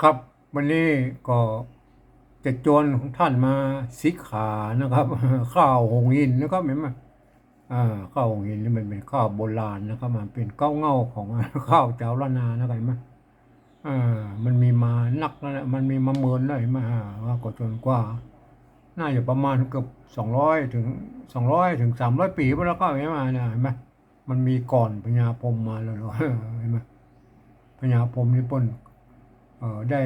ครับวันนี้ก็จะโจรของท่านมาสิกขานะครับข้าวหงหินนะครับเห็นไหมอ่าข้าวหงหินนี่มันเป็นข้าวโบราณนะครับมันเป็นเก้าเง่าของข้าวเจ้าละนานะครับเห็นไหมอ่ามันมีมานักแล้วนะมันมีมาเมินได้วเห็นไหมว่าก็จนกว่าน่าจะประมาณเกือบ200 ถึง 300 ปีไปแล้วก็เห็นไหมนะเห็นไหมมันมีก่อนพญาพรหมมาแล้วเนอะเห็นไหมพญาพรหมนี่เปิ้นได้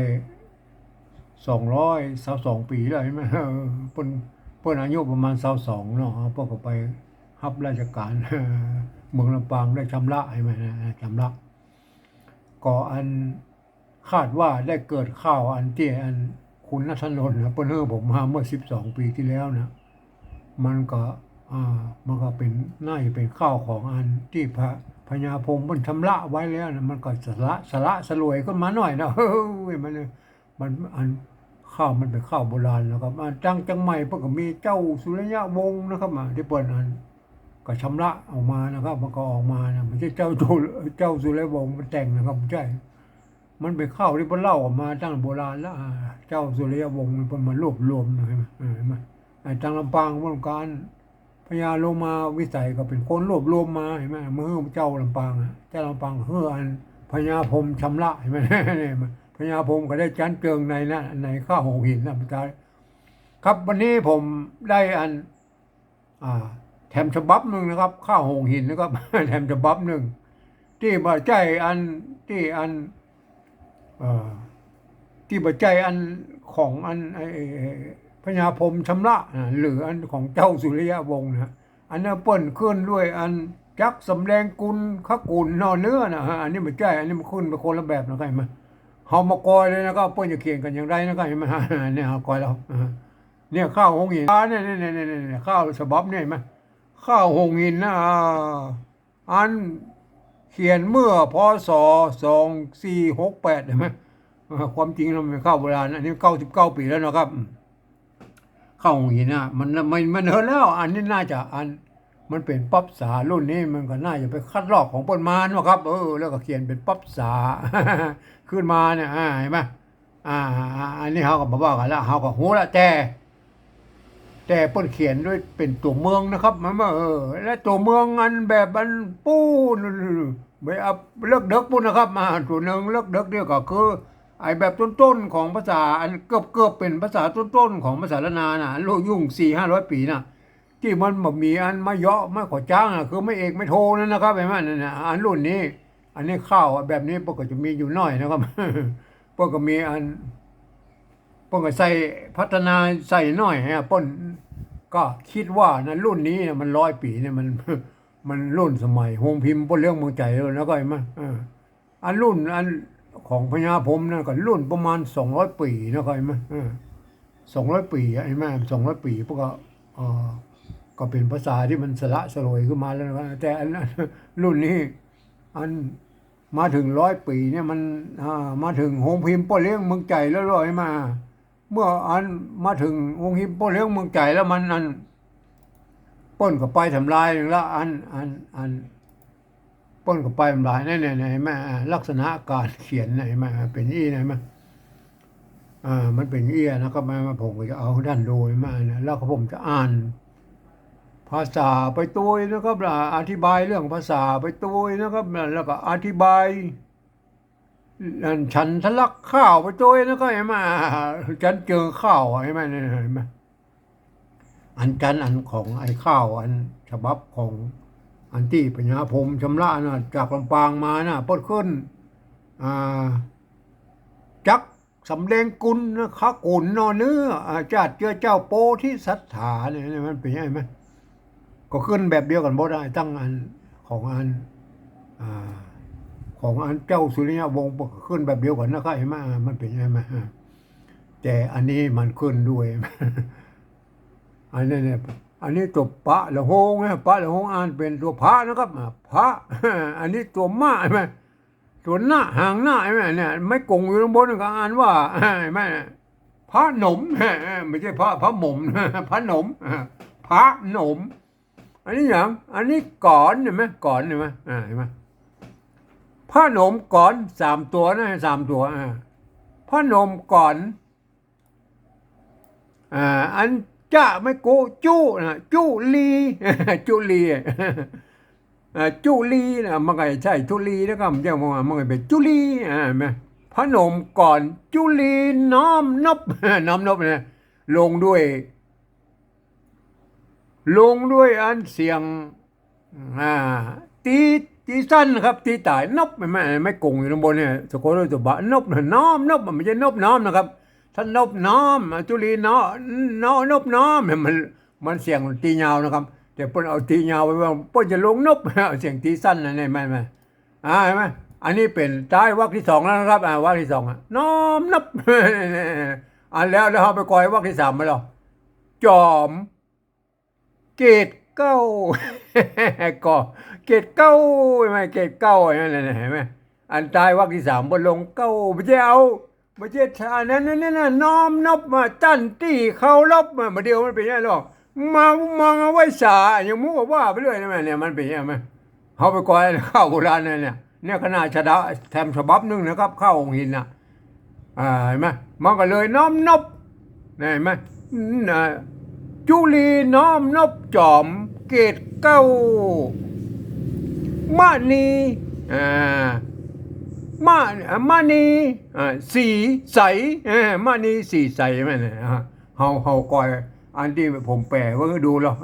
222 ปีแล้วเห็นไหมเปิ้นอายุประมาณ22เนาะเปิ้นก็ไปรับราชการเมืองลำปางได้ชำระใช่ไหมนะชำระก็อันคาดว่าได้เกิดข้าวอันที่อันคุณณัฐนนท์นะเปิ้นเฮ้อผมมาเมื่อ12 ปีที่แล้วนะมันก็มันก็เป็นน่าจะเป็นข้าวของอันที่พญาพรหมเปิ้นชำระไว้แล้วนะมันก็สละสลวยขึ้นมาหน่อยนะเฮ้ยมันอัน ข้าวมันเป็นข้าวโบราณนะครับจังใหม่เพิ่นก็มีเจ้าสุริยะวงศ์นะครับที่เปิ้นอันก็ชำระออกมานะครับมันก็ออกมานะไม่ใช่เจ้าสุริยวงศ์มันแต่งนะครับไม่ใช่มันเป็นข้าวที่เพิ่นเล่าออกมาตั้งโบราณแล้วเจ้าสุริยวงศ์มันเพิ่นมารวบรวมนะเห็นไหมไอ้ทางลำปางเมื่อการพญาโลมาวิสัยก็เป็นคนรวบรวมมาเห็นไหมเมื่อเจ้าลำปางเจ้าลำปางเฮืออันพญาพรหมชำระเห็นไหมเนี่ยพญาพรหมก็ได้จันเจิงในนะในข้าวหงหินนะพี่ชายครับวันนี้ผมได้อันอ่าแถมฉบับหนึ่งนะครับข้าวหงหินนะครับแถมฉบับหนึ่งที่มาใจอันที่อันเอ่อที่ปัจจัยอันของอันพญาพรหมชำระหรืออันของเจ้าสุริยะวงศ์นะอันนั้นเปิ้นขึ้นด้วยอันจักสำแดงกุลขกุลนอเนื้อนะฮะอันนี้ไม่ใช่อันนี้มันขึ้นเป็นคนละแบบนะครับเห็นไหมเฮามากอยเลยนะครับเปิ้นจะเขียนกันอย่างไรนะครับเห็นไหมฮะเนี่ยเฮากอยแล้วเนี่ยข้าวหงหินเนี่ยข้าวฉบับเนี่ยเห็นไหมข้าวหงหินนะอันเขียนเมื่อพศ2468เห็นไหมความจริงเราเป็นข้าวโบราณอันนี้99 ปีแล้วนะครับ เข้าอย่างนี้นะมันเหินแล้วอันนี้น่าจะอันมันเป็นป๊อปสารุ่นนี้มันก็น่าจะไปคัดลอกของปนมานะครับแล้วก็เขียนเป็นป๊อปสาขึ้นมาเนี่ยเห็นไหมอันนี้เขาก็มาบอกกันแล้วเขาก็หูละแต่เปิ้นเขียนด้วยเป็นตัวเมืองนะครับมันว่าและตัวเมืองอันแบบอันปูนไม่เอาเลิกเด็กปุ่นนะครับตัวหนึ่งเลิกเด็กเนี่ยก็คือไอ้แบบต้นๆของภาษาอันเกือบเป็นภาษาต้นๆของภาษาละนาน่ะโลยุ่ง400-500 ปีน่ะที่มันแบบมีอันมาเยาะมาขอจ้างคือไม่เอกไม่โทนั่นนะครับไอ้มันนั่นนะอันรุ่นนี้อันนี้ข้าวแบบนี้ปกติจะมีอยู่น้อยนะครับปกติมีอัน ป้นก็ใส่พัฒนาใส่น้อยฮะป้นก็คิดว่านะรุ่นนี้นะมัน100 ปีเนี่ยมันมันรุ่นสมัยโฮงพิมพ์ป้นเรื่องเมืองใจแล้วก็เห็นไหมอันรุ่นอันของพญาพรหมนะก็รุ่นประมาณ200 ปีนะก็เห็นไหม200 ปีไอ้แม่200 ปีพวกก็เออก็เป็นภาษาที่มันสละสลวยขึ้นมาแล้วนะแต่อันนั้นรุ่นนี้อันมาถึง100 ปีเนี่ยมันมาถึงโฮงพิมพ์ป้นเรื่องเมืองใจแล้วร้อยมา เมื่ออันมาถึงวงฮิปโปเลี้ยงเมืองใจแล้วมันอันป้นก็ไปทำลายหนึ่งละอันป้นก็ไปทำลายเนี่ยเห็นไหมลักษณะการเขียนเห็นไหมเป็นอี้เห็นไหมมันเป็นอี้นะครับมาผมก็จะเอาด้านโดยมาเนี่ยแล้วก็ผมจะอ่านภาษาไปตัวนะครับอธิบายเรื่องภาษาไปตัวนะครับแล้วก็อธิบาย ฉันทะลักข้าวไปตัวนั้นก็เห็นไหมฉันเจอข้าวเห็นไหมเนี่ยเห็นไหมอันของไอ้ข้าวอันฉบับของอันที่ปัญญาพรหมชำระนะจากลำปางมานะปดขึ้นอ่าจักสำเร็งกุลนะขกุลนอเนื้อจัดเจอเจ้าโปธิสัทธาเนี่ยมันเป็นยังไงไหมก็ขึ้นแบบเดียวกันบ่ได้ตั้งอันของอันอ่า ของอันเจ้าสุริยะวงศ์ขึ้นแบบเดียวกันนะครับเห็นไหมมันเป็นยังไงแต่อันนี้มันขึ้นด้วยอันนี้เนี่ยอันนี้ตัวปะละหงปะละหงอ่านเป็นตัวพระนะครับพระอันนี้ตัวม้าใช่ไหมตัวหน้าหางหน้าใช่ไหมเนี่ยไม่กงอยู่ตรงบนก็อ่านว่าใช่ไหมพระหนมไม่ใช่พระหมมพระหนมพระหนมอันนี้อย่างอันนี้ก่อนเห็นไหมก่อนเห็นไหมเห็นไหม พระหนมก่อน3 ตัวนะ3 ตัวพ พนมก่อนอันจะไม่โกจู้นะจุลีจุลีจุลีนะมันก็ใช่จุลีนะครับมันจะมองมันก็เป็นจุลีไหมพนมก่อนจุลีน้อมนบน้อมนบนะลงด้วยอันเสียงอ่าตีสั้นครับตีตายนบไม่กงอยู่ตรงบนเนี่ยสะกดด้วยตัวบะนบน้อมนบมันไม่ใช่นบน้อมนะครับท่านนบน้อมจุลีน้อนบน้อมมันเสียงตียาวนะครับแต่เพิ่นเอาตียาวไปว่าเพิ่นจะลงนบเสียงตีสั้นนะเนี่ยไม่เห็นไหมอันนี้เป็นท้ายวรรคที่สองแล้วนะครับวรรคที่สองน้อมนบแล้วเราไปก่อยวรรคที่สามมาแล้วจอมเกตเก้าก็เกตเก้าไม่เกตเก้านั่นเห็นไหมอันตายวรรคที่สามบนลงเก้าไม่ใช่เอาไม่ใช่ชานั้นน้อมนบมาตั้นตี้เขาลบมาเดียวมันเป็นยังไงหรอกมองเอาไว้สาอย่างมั่วว่าไปเรื่อยนะแม่เนี่ยมันเป็นยังไงไหมเขาไปก่อยข้าวโบราณเนี่ยขนาดชดาแถมฉบับนึงนะครับข้าวองหินนะเห็นไหมมันก็เลยน้อมนบเห็นไหมจุลีน้อมนบจอมเกตเก้ามณีมณีสีใสมณีสีใสแม่เนี่ยเฮาก่อยอันที่ผมแปลว่าดูหรอ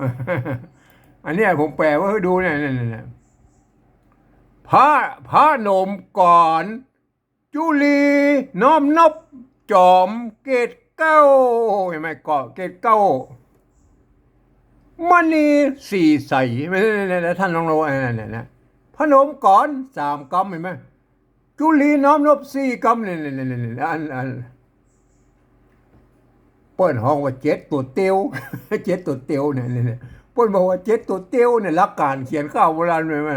อันนี้ผมแปลว่าดูเนี่ยพระนมก่อนจุลีน้อมนบจอมเกตเก้าเห็นไหมก่อเกตเก้ามณีสีใสไม่ได้ท่านลองรู้เนี่ยพนมก่อนสามกำเห็นไหมจุลีน้อมนบสี่กำเนี่ยอันเปิ้นห้องว่าเจ็ดตัวเตียวเจ็ดตัวเตียวเนี่ยเปิ้นบอกว่าเจ็ดตัวเตียวเนี่ยหลักการเขียนข้าวโบราณเห็นไหม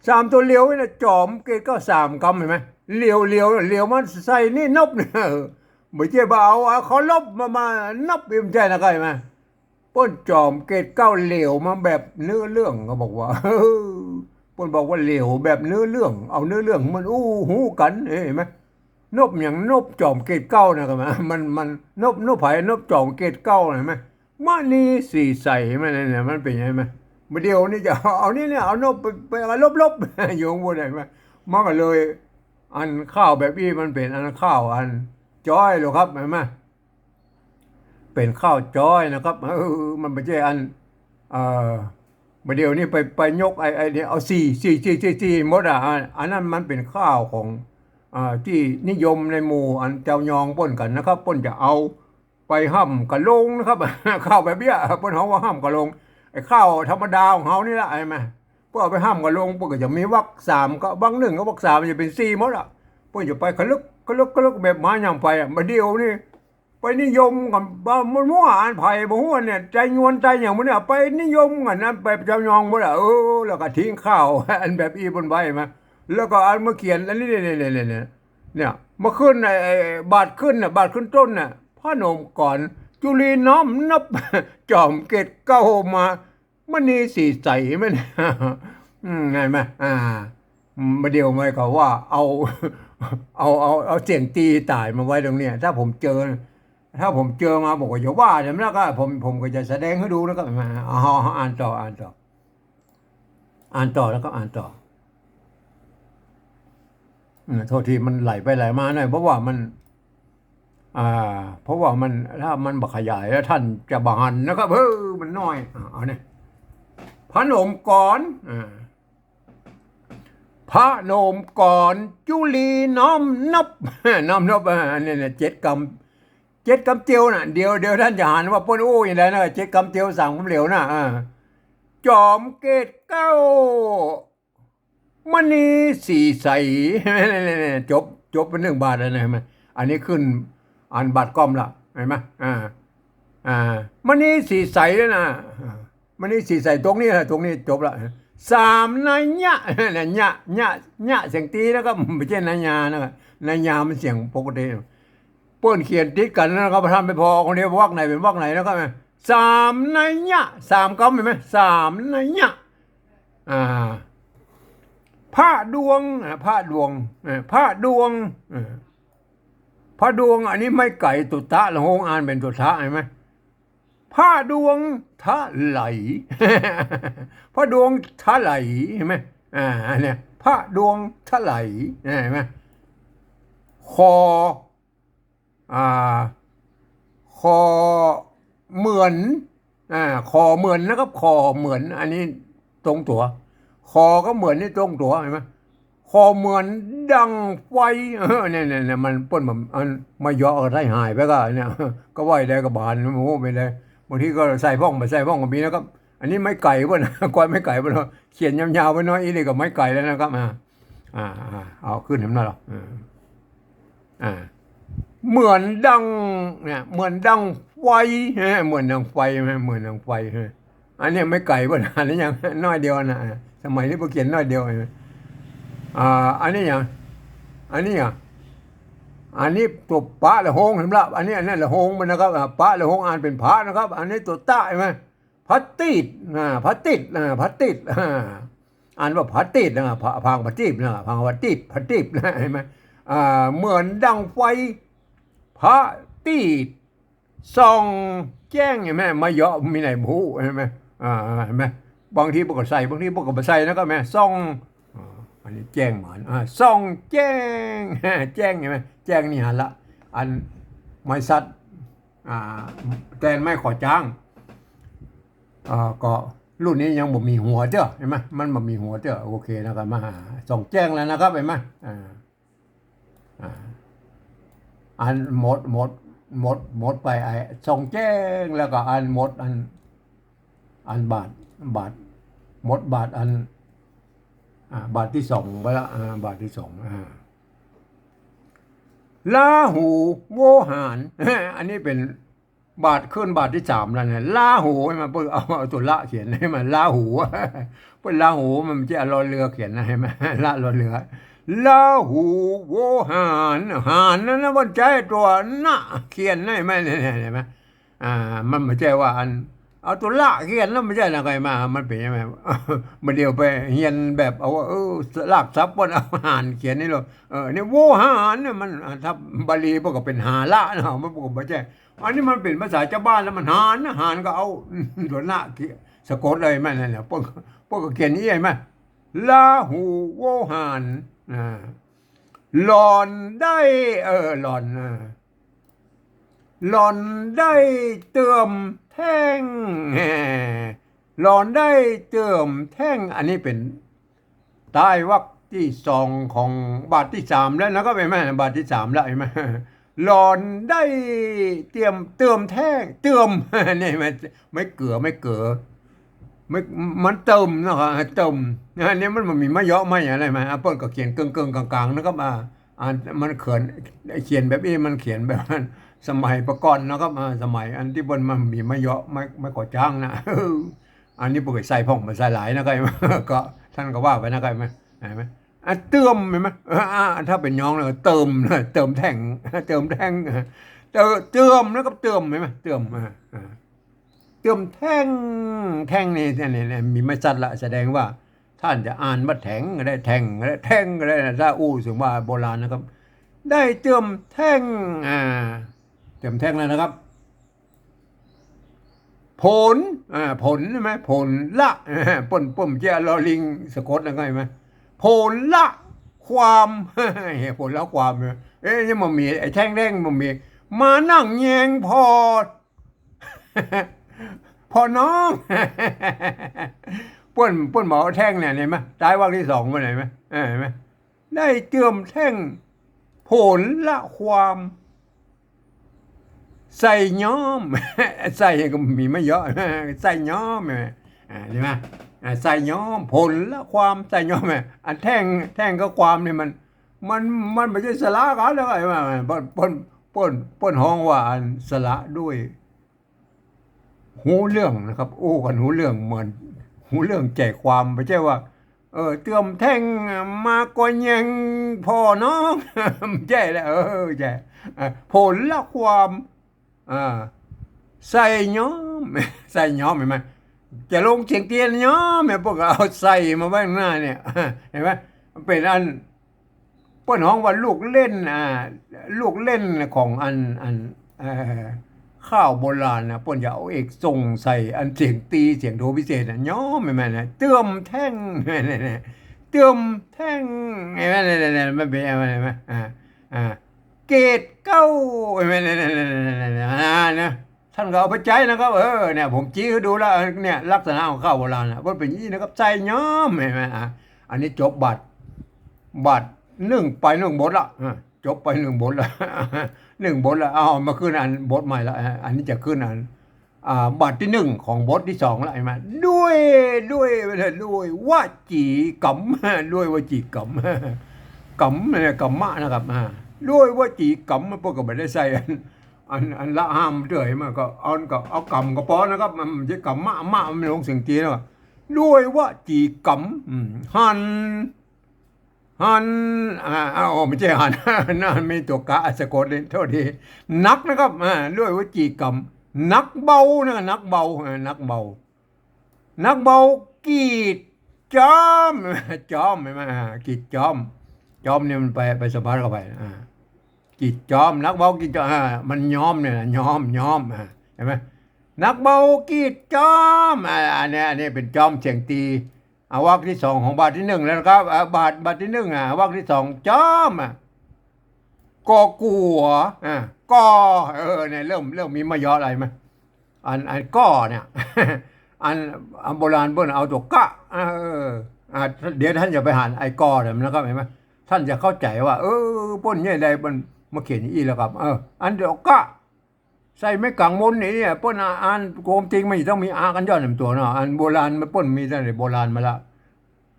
สามตัวเลี้ยวเนี่ยจอมเกตก็สามกำเห็นไหมเลี้ยวมันใส่นี่นบเนี่ยไม่ใช่บ่าวเขาลบมานบอิ่มใจนะใครไหมป้นจอมเกตเก้าเหลวมาแบบเนื้อเรื่องเขาบอกว่าป้นบอกว่าเหลวแบบเนื้อเรื่องเอาเนื้อเรื่องมันหูกันเห็นไหมนบอย่างนบจอมเกตเก้านะครับมันนบไผ่นบจอมเกตเก้าเห็นไหมมานี่สีใสมันเนี่ยมันเป็นยังไงไหมเดียวนี่จะเอานี่เนี่ยเอานบไปลบโยงบนไหนไหมมันก็เลยอันข้าวแบบนี้มันเป็นอันข้าวอันจ้อยหรอครับเห็นไหมเป็นข้าวจ้อยนะครับมันไม่ใช่อันเดี๋ยวนี้ไปยกไอ้เนี่ยเอาสี่หมดอันนั้นมันเป็นข้าวของที่นิยมในหมู่อันเจ้ายองป้นกันนะครับป้นจะเอาไปห้ำกะลงนะครับข้าวแบบเบี้ยป้นเขาว่าห้ำกะลงไอ้ข้าวธรรมดาของเขานี่แหละไอ้แม่พวกเอาไปห้ำกะลงพวกก็จะมีวรรคสามก็วรรคหนึ่งก็วรรคสามมันจะเป็นสี่หมดพวกจะไปกะลึกแบบมาอย่างไปเดี๋ยวนี่ไปนิยมกับมันมั่วอ่านไผ่บ่ฮู้เนี่ยใจงวนใจอย่างมันเนี่ยไปนิยมกันนะไปเจ้ายองบ่ล่ะแล้วก็ทิ้งข้าวอันแบบอีบนใบมาแล้วก็อันมาเขียนอันนี้เนี่ยมาขึ้นไอ้บาทขึ้นน่ะบาทขึ้นต้นน่ะพระนมก่อนจุลีน้อมนบจอมเกตเก้ามามณีสีใสมันไงมั้ยมาเดียวไม่ก็ว่าเอาเสียงตีตายมาไว้ตรงเนี้ยถ้าผมเจอมาบอกว่าอย่าว่าใช่ไหมล่ะก็ผมก็จะแสดงให้ดูแล้วก็มาอ่านต่อแล้วก็อ่านต่อโทษทีมันไหลไปไหลมาหน่อยเพราะว่ามันถ้ามันบักขยายแล้วท่านจะบานนะครับมันน้อยเอาเนี่ยพระนมก่อนพระนมก่อนจุลีน้อมนบเนี่ยเจ็ดกำเตียวน่ะเดียวท่านจะหันว่าป้นอย่างไรนะเจ็ดกำเตียวสั่งผมเหลวนะจอมเกตเก้ามณีสีใสจบเป็น1 บาทแล้วนะเห็นไหมอันนี้ขึ้นอันบาทก้อมละเห็นไหมมณีสีใสแล้วนะมณีสีใสตรงนี้จบละสามนัยยะเนี่ยเสียงตีแล้วก็ไม่ใช่นัยยานะครับนัยยามันเสียงปกติป้นเขียนติดกันแล้วก็ทำไปพอคนเดียววรรคไหนเป็นวรรคไหนแล้วก็สามนัยยะสามคำเห็นไหมสามนัยยะพระดวง พระดวงอันนี้ไม่ไก่ตุตะละโหงอ่านเป็นตุทะเห็นไหมพระดวงทะไหล พระดวงทะไหลเห็นไหมอันเนี้ยพระดวงทะไหลเห็นไหมคออ่าคอเหมือนคอเหมือนนะครับคอเหมือนอันนี้ตรงตัวคอก็เหมือนนี่ตรงตัวเห็นไหมคอเหมือนดังไฟเนี่ยมันป้นแบบมาเยาะก็ได้หายไปก็เนี่ยก็ไหวได้ก็บานโอ้โหไม่ได้บางทีก็ใส่พ่องไปใส่พ่องก็มีนะครับอันนี้ไม้ไก่ป่ะนะกวาดไม้ไก่ป่ะเนาะเขียนยาวๆไปน้อยอีนี่กับไม้ไก่แล้วนะครับเอาขึ้นเห็นไหมล่ะเหมือนดังเนี่ยเหมือนดังไฟเหมือนดังไฟไหมเหมือนดังไฟอันนี้ไม่ไก่ป่ะนะอันนี้ยังน้อยเดียวนะสมัยนี้พอเขียนน้อยเดียวอันนี้อย่างอันนี้อันนี้ตัวปะละหงเห็นไหมอันนี้อันนั้นละหงมันนะครับปะละหงอ่านเป็นพระนะครับ อันนี้ตัวตะใช่ไหมพัตติดพัตติดพัตติดอ่านว่าพัตติดนะพังพัตติดนะพังพัตติดพัตติดนะเห็นไหมเหมือนดังไฟพระตีดส่องแจ้งเห็นไหมมาเยาะมีไหนหูเห็นไหมเห็นไหมบางทีพวกก็ใส่บางทีพวกก็ไม่ใส่นะครับแม่ส่องอันนี้แจ้งเหมือนส่องแจ้งแจ้งเห็นไหมแจ้งนี่หันละอันไม้สัตว์แตนไม่ขอจ้างก็รุ่นนี้ยังบ่มีหัวเจ้าเห็นไหมมันบ่มีหัวเจ้าโอเคนะครับมาส่องแจ้งแล้วนะครับเห็นไหมอันหมดไปส่องแจ้งแล้วก็อันหมดอันบาทหมดบาทอันบาทที่สองไปละบาทที่สองลาหูโวหาร อันนี้เป็นบาทขึ้นบาทที่สามแล้วเนี่ยลาหูให้มาเพื่อเอาตัวละเขียนให้มันลาหูเพื่อลาหูมันจะรอเรือเขียนนะให้มันละรอเรือลาหูโวหารหารนั่นนะวันใจตัวนะเขียนได้ไหมเนี่ยเห็นไหมมันไม่ใช่ว่าอันเอาตัวละเขียนแล้วไม่ใช่อะไรมามันเป็นยังไงมันเดียวไปเฮียนแบบเอาว่าลากซับบนเอาหารเขียนนี่หรอเนี่ยโวหารเนี่ยมันถ้าบาลีพวกก็เป็นหาละนะมันพวกไม่ใช่อันนี้มันเป็นภาษาชาวบ้านแล้วมันหารนะหารก็เอาตัวละสะกดเลยไหมนั่นแหละพวกก็เขียนนี่ไหมลาหูโวหารหลอนได้หลอนหลอนได้เติมแท่งหลอนได้เติมแท่งอันนี้เป็นใต้วรรคที่สองของบาทที่สามแล้วนะครับเห็นไหมบาทที่สามแล้วเห็นไหมหลอนได้เติมแท่งเติมนี่ไม่เกลือไม่มันเติมนะครับเติมอันนี้มันมีมะเยาะไม่อะไรมาเปิ้ลก็เขียนเกิงกลางๆนะครับมันเขียนแบบนี้มันเขียนแบบสมัยประก่อนนะครับสมัยอันที่บนมันมีมะเยาะไม่ก่อจ้างนะอันนี้ปกติใส่พ่องมาใส่หลายนะครับก็ท่านก็ว่าไปนะครับเห็นไหมเติมเห็นไหมถ้าเป็นย้องเลยเติมแท่งเติมนะครับเติมเห็นไหมเติมแท่งนี่มีไม่ชัดละแสดงว่าท่านจะอ่านว่าแทงก็ได้แทงก็ได้ถ้าถึงว่าโบราณนะครับได้เติมแท่งเติมแท่งแล้วนะครับผลใช่ไหมผลละป่มเจ้าลอลิงสะกดอะไรไหมผลละความผลละความนี่มันมีไอ้แท่งแดงมันมีมานั่งแยงพอน้องป้นหมอแท่งเนี่ยเห็นไหมตายวรรคที่สองมาไหนไหมเห็นไหมได้เติมแท่งผลละความใส่ย้อมใส่ก็มีไม่เยอะใส่ย้อมใช่ไหมใส่ย้อมผลละความใส่ย้อมอันแท่งก็ความนี่มันไม่ใช่สละกันแล้วไอ้มาป้นห้องว่าอันสละด้วยหูเรื่องนะครับกันหูเรื่องเหมือนหูเรื่องใจความไม่ใช่ว่าเติมแท่งมาก็ยังพอน้องใช่แล้วใช่ผลละความใส่ย้อมเห็นไหมจะลงเชียงเตียนย้อมพวกเราเอาใส่มาไว้ข้างหน้าเนี่ยเห็นไหมเป็นอัน เปิ้นฮ้องว่าลูกเล่นลูกเล่นของอันเอ่อข้าวโบราณนะเปิ้นจะเอาเอกส่งใส่อันเสียงตีเสียงโทพิเศษน่ะย้อมแม่นๆน่ะเติมแท่งแม่นๆเติมแท่งแม่นๆๆมันเป็นอะไรมั้ยเกรดเก้าแม่นๆนะท่านก็เอาไปใช้นะครับเนี่ยผมจี้ให้ดูแล้วเนี่ยลักษณะของข้าวโบราณน่ะเพิ่นเป็นอย่างนี้นะครับใส่ย้อมเห็นไหมอันนี้จบบัตร1ไป1บทละจบไป1บทละ1บทละเอามาขึ้นอันบทใหม่ละอันนี้จะขึ้นอันบัตรที่1ของบทที่2ละเห็นไหมด้วยวจีกรรมด้วยวจีกรรมกรรมเนี่ยกรรมะนะครับด้วยวจีกรรมพวกก็ไม่ได้ใส่อันละห้ามเรื่อยมันก็เอากรรมก็พอนะครับมันจะกรรมะมันลงเสียงจีนแล้วด้วยวจีกรรมหันไม่ใช่หันนั่นมีตัวกะสะกดเลยโทษทีนักนะครับด้วยวจีกรรมนักเบานะนักเบากีดจอมใช่ไหมกีดจอมเนี่ยมันไปสะบัดเข้าไปกีดจอมนักเบากีดจอมมันย้อมเนี่ยย้อมเห็นไหมนักเบากีดจอมอันนี้เป็นจอมเสียงตีวรรคที่2ของบาทที่1แล้วนะครับบาทที่1วรรคที่2จอมกอกัวกอเนี่ยเริ่มมีมายออะไรมั้ยอันก้อเนี่ยอันโบราณเพิ่นเอาตัวกะเดี๋ยวท่านจะไปหาไอ้กอเนี่ยนะครับเห็นมั้ยท่านจะเข้าใจว่าป้นใหญ่ใดมันมาเขียนอีแล้วครับอันเดียวกะใส่ไม่กังมนนี่เนี่ยป้นอ่านโกมจริงไม่ต้องมีกันย้อนนำตัวเนาะอันโบราณมันป้นมีตั้งแต่โบราณมาละ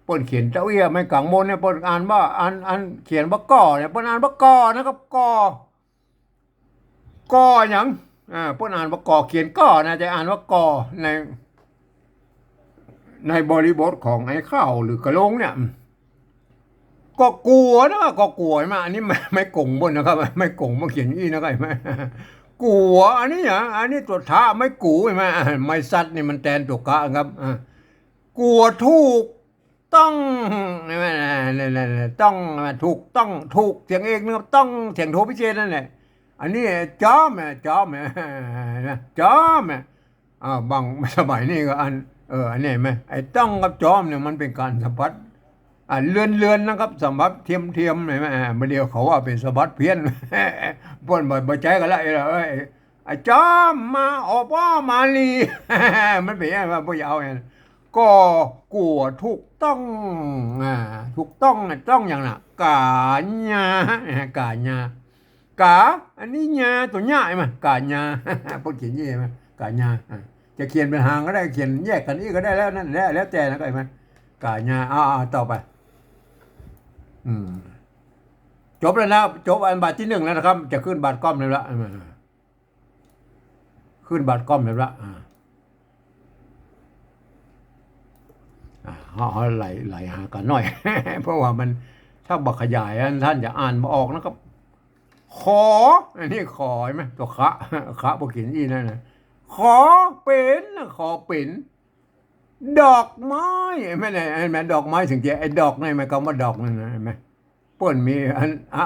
ป้นเขียนเต้าเอี้ยไม่กังมนเนี่ยป้นอ่านว่าอันเขียนว่าก่อเนี่ยป้นอ่านว่าก่อนะครับก่อหยังป้นอ่านว่าก่อเขียนก่อนะจะอ่านว่าก่อในบริบทของไอ้ข้าวหรือกระโลงเนี่ยก็กลัวนะก็กลัวมาอันนี้ไม่กงบนนะครับไม่กงมาเขียนอีนะครับไหมกลัวอันนี้ตัวท้าไม่กูใช่ไหมไม่ซัดนี่มันแทนตัวกะครับกลัวถูกต้องใช่ไหมต้องถูกเสียงเองนะครับต้องเสียงโทพิเศษนั่นแหละอันนี้จอมบางสมัยนี้ก็อันนี้ไหมไอ้ต้องกับจอมเนี่ยมันเป็นการสัมผัสเลื่อนนะครับสัมผัสเทียมเห็นไหมเมื่อเดียวเขาว่าเป็นสัมผัสเพี้ยนป้นบ่ใจกันละไอ้จอมมาออกว่ามาลีมันเป็นยังไงพ่อยาวไงก็กลัวถูกต้องต้องอย่างน่ะกาญอันนี้ญาตัวญาใช่ไหมกาญาพูดเขียนยี่ใช่ไหมกาญาจะเขียนเป็นหางก็ได้เขียนแยกกันนี่ก็ได้แล้วนั่นแล้วแต่นะก็ใช่ไหมกาญาต่อไปจบแล้วนะจบอันบาทที่1แล้วนะครับจะขึ้นบาทก้อมเลยละขึ้นบาทก้อมเลยละไหลหากันหน่อย เพราะว่ามันถ้าบักขยายท่านจะอ่านมาออกนะครับขออันนี้ขอไหมตัวคะบกินอีนั่นนะขอเป็นดอกไม้ไม่ได้แม่ดอกไม้ถึงจะไอ้ดอกนี่หมายความว่าดอกนั่นนะเห็นไหมป่นมี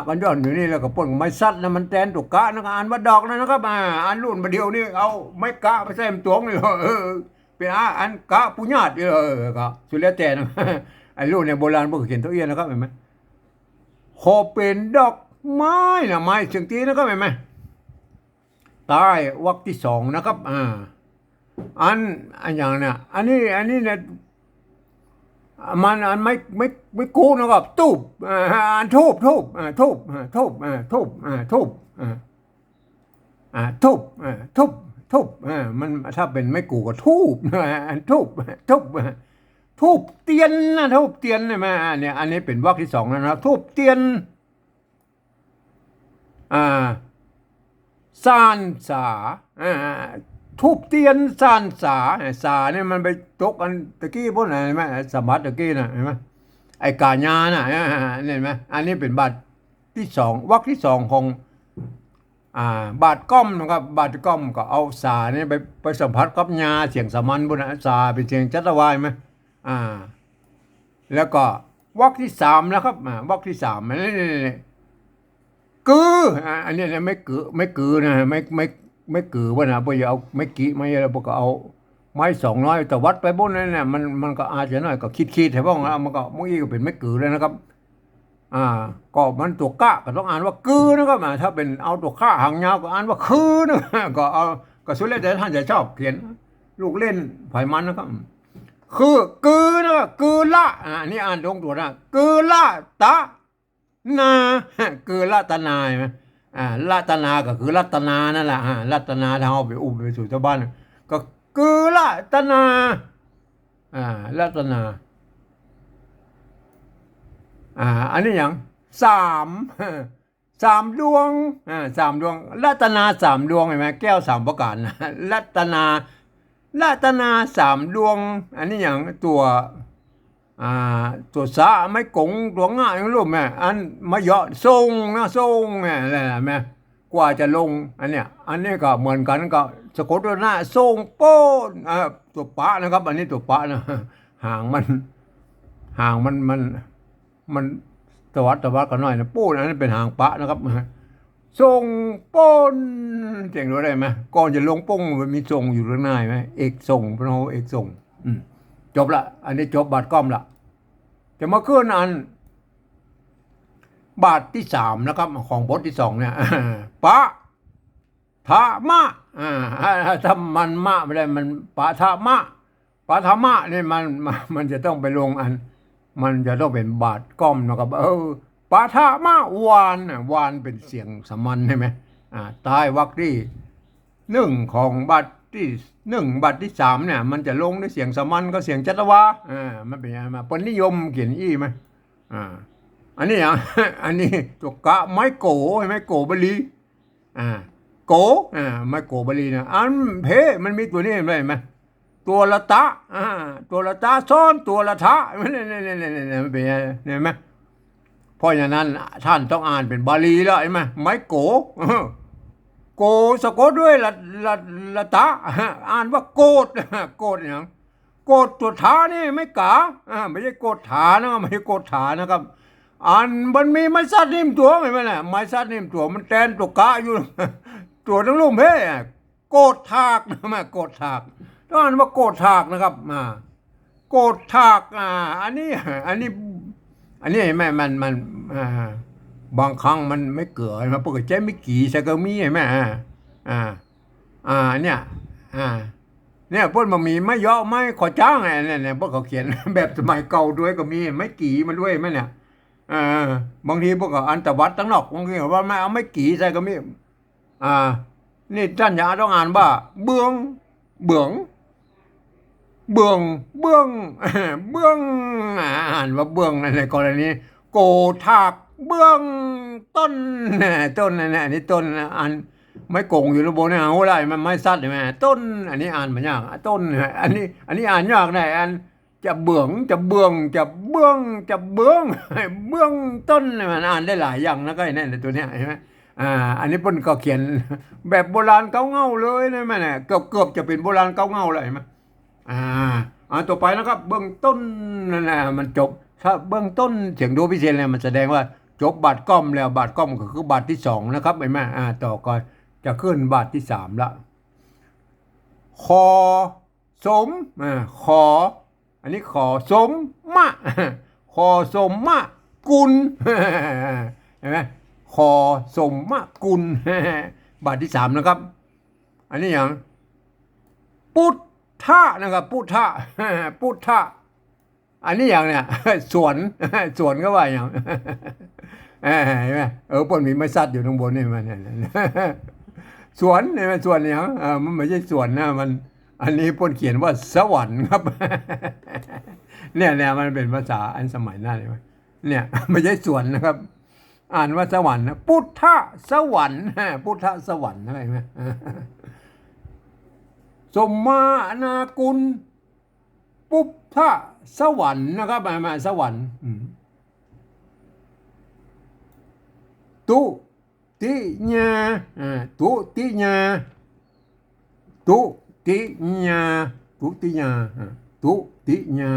กันย้อนอยู่นี่แล้วก็ป่นไม้ซัดนะมันแทนตัวกะนะอ่านว่าดอกนั่นนะครับอ่านรุ่นประเดียวนี่เอาไม้กะไปใส่ตัวนี่เป็นอันกะปุญญาติก็สุดแล้วแต่นะไอ้รุ่นเนี่ยโบราณพวกเขียนตัวเอี้ยนะครับเห็นไหมขอเป็นดอกไม้นะไม้เสียงตีนะครับเห็นไหมใต้วรรคที่2นะครับอันอย่างเนี่ยอันนี้เนี่ยมันอันไม่กูนะครับทูบทูบมันถ้าเป็นไม่กูก็ทูบเตียนนะทูบเตียนเนี่ยมาเนี่ยอันนี้เป็นวรรคที่2นะครับทูบเตียนซานสาทูบเตียนซานสาเนี่ยมันไปตกอันตะกี้พวกไหนไหมสมัติตะกี้นะเห็นไหมไอ้กาญาน่ะเห็นไหมอันนี้เป็นบาทที่2วรรคที่2ของบาทก้อมนะครับบาทก้อมก็เอาสาเนี่ยไปสัมผัสกับญาเสียงสามัญบนสาเป็นเสียงจัตวายไหมแล้วก็ วรรคที่สามนะครับวรรคที่สามนี่กืออันนี้นะไม่กือไม่กือนะไม่กือว่านะพออย่าเอาไม่กี่ไม่อะไรพวกก็เอาไม้200แต่วัดไปบนนั่นเนี่ยมันก็อาจจะน้อยก็คิดให้บ้างแล้วมันก็มุ้ยก็เป็นไม่กือเลยนะครับอ่าก็มันตัวกะก็ต้องอ่านว่ากือนะครับถ้าเป็นเอาตัวข้าหางยาวก็อ่านว่าคือนะก็เอาก็สุดแล้วแต่ท่านจะชอบเขียนลูกเล่นไผ่มันนะครับคือกือนะกือละอันนี้อ่านตรงตัวนะกือละตะนาคือรัตนาใช่ไหมรัตนาก็คือรัตนานั่นแหละรัตนาทางเอาไปอุ้มไปสู่ชาวบ้านก็คือรัตนารัตนาอันนี้อย่างสามสามดวงสามดวงรัตนาสามดวงเห็นไหมแก้วสามประการนะรัตนาสามดวงอันนี้อย่างตัวอ่าตัวสะไม่กงตัวง่ายรู้ไหมอันมาเยาะทรงนะทรงเนี่ยอะไรไหมกว่าจะลงอันนี้ก็เหมือนกันก็สะกดด้วยหน้าทรงโป้นตัวปะนะครับอันนี้ตัวปะนะห่างมันห่างมันตวัดกันหน่อยนะปูนอันนี้เป็นหางปะนะครับทรงป้นเจ๋งรู้ได้ไหมก่อนจะลงป้งมันมีทรงอยู่ข้างหน้าไหมเอกทรงพระโอเอกทรงจบละอันนี้จบบาทก้อมละจะมาขึ้นอันบาทที่สามนะครับของบทที่สองเนี่ยปะทะมะถ้ามันมะไม่ได้มันปะทะมะปะทะมะนี่มันจะต้องไปลงอันมันจะต้องเป็นบาทก้อมนะครับปะทะมะวานเป็นเสียงสมัญใช่ไหมตายวรรคที่หนึ่งของบาทที่หนึ่งบาทที่สามเนี่ยมันจะลงด้วยเสียงสมัญก็เสียงจัตวามันเป็นยังไงมาปนิยมเขียนอี้ไหมอันนี้อันนี้ตัวกะไม้โกใช่ไหมโกบลีโกไม้โกบลีนะอันเพมันมีตัวนี้เห็นไหมตัวละตะตัวละตะซ้อนตัวละทะเนี่ยมันเป็นเห็นไหมเพราะอย่างนั้นท่านต้องอ่านเป็นบาลีแล้วเห็นไหมไม้โกโกสะกดด้วยละตะอ่านว่าโกดโกดอย่างโกดตัวฐานี่ไม่กะไม่ใช่โกดฐานะไม่ใช่โกดฐานะครับมันมีไม้ซัดนิ่มตัวไหมแม่ไม้ซัดนิ่มตัวมันแทนตัวกะอยู่ตัวทั้งลุ่มเพ่โกดถากนะแม่โกดถากต้องอ่านว่าโกดถากนะครับโกดถากอันนี้เห็นไหมมันบางครั้งมันไม่เกิดมาปกติใจไม่กี่ใช่ก็มีใช่ไหมเนี่ยเนี่ยพวกมันมีไม่เยอะไม่ขอจ้างไงเนี่ยพวกเขาเขียนแบบสมัยเก่าด้วยก็มีไม่กี่มันด้วยไหมเนี่ยบางทีพวกเขาอันตวัดตั้งนอกบางทีว่าไม่เอาไม่กี่ใช่ก็มีนี่ท่านอย่าต้องอ่านว่าเบื้องเบื้องเบื้องเบื้องเบื้องอ่านว่าเบื้องในกรณีโกธากเบื้องต้นต้นนี่ต้นอันไม่โกงอยู่ระบบเนี่ยเอาอะไรมันไม่ซัดใช่ไหมต้นอันนี้อ่านมันยากต้นอันนี้อ่านยากได้อันจะเบื้องจะเบื้องจะเบื้องจะเบื้องเบื้องต้นมันอ่านได้หลายอย่างนะก็ไอ้นี่ตัวเนี้ยใช่ไหมอันนี้เพิ่นก็เขียนแบบโบราณเก้าเง่าเลยนะแม่เนี่ยเกือบจะเป็นโบราณเก้าเง่าเลยไหมต่อไปนะครับเบื้องต้นนั่นแหละมันจบถ้าเบื้องต้นเสียงดูพิเศษเนี่ยมันแสดงว่าจบบาทก้อมแล้วบาทก้อมก็คือบาทที่สองนะครับเห็นไหมต่อก็จะขึ้นบาทที่สามละคอสมขออันนี้ขอสมมะขอสมมะกุลเห็นไหมขอสมมะกุลบาทที่สามนะครับอันนี้อย่างปุถทะนะครับพุทธะพุทธะอันนี้อย่างเนี่ยสวนก็ว่าอย่างเห็นไหมปนมีไม้ซัดอยู่ตรงบนนี่มันสวนเนี่ยสวนอย่างมันไม่ใช่สวนนะมันอันนี้ปนเขียนว่าสวรรค์ครับเนี่ยมันเป็นภาษาอันสมัยหน้าเลยเนี่ยไม่ใช่สวนนะครับอ่านว่าสวรรค์นะพุทธะสวรรค์พุทธะสวรรค์อะไรไหมสมมานากุลปุพพะสวรรค์นะครับมาสวรรค์ตุติญาตุติญาตุติญาตุติญาตุติญา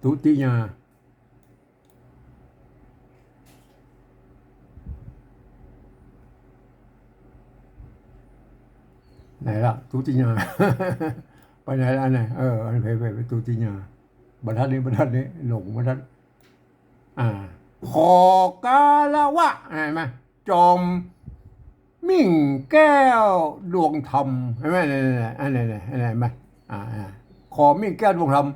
ทุติยาไหนล่ะทุติยา ไปไหนล่ะไหนอันไปทุติยาบรรทัดนี้หลงบรรทัดขอกาละวะเห็นไหมจอมมิ่งแก้วดวงธรรมเห็นไหมนี่อันนี้เห็นไหมขอมิ่งแก้วดวงธรรม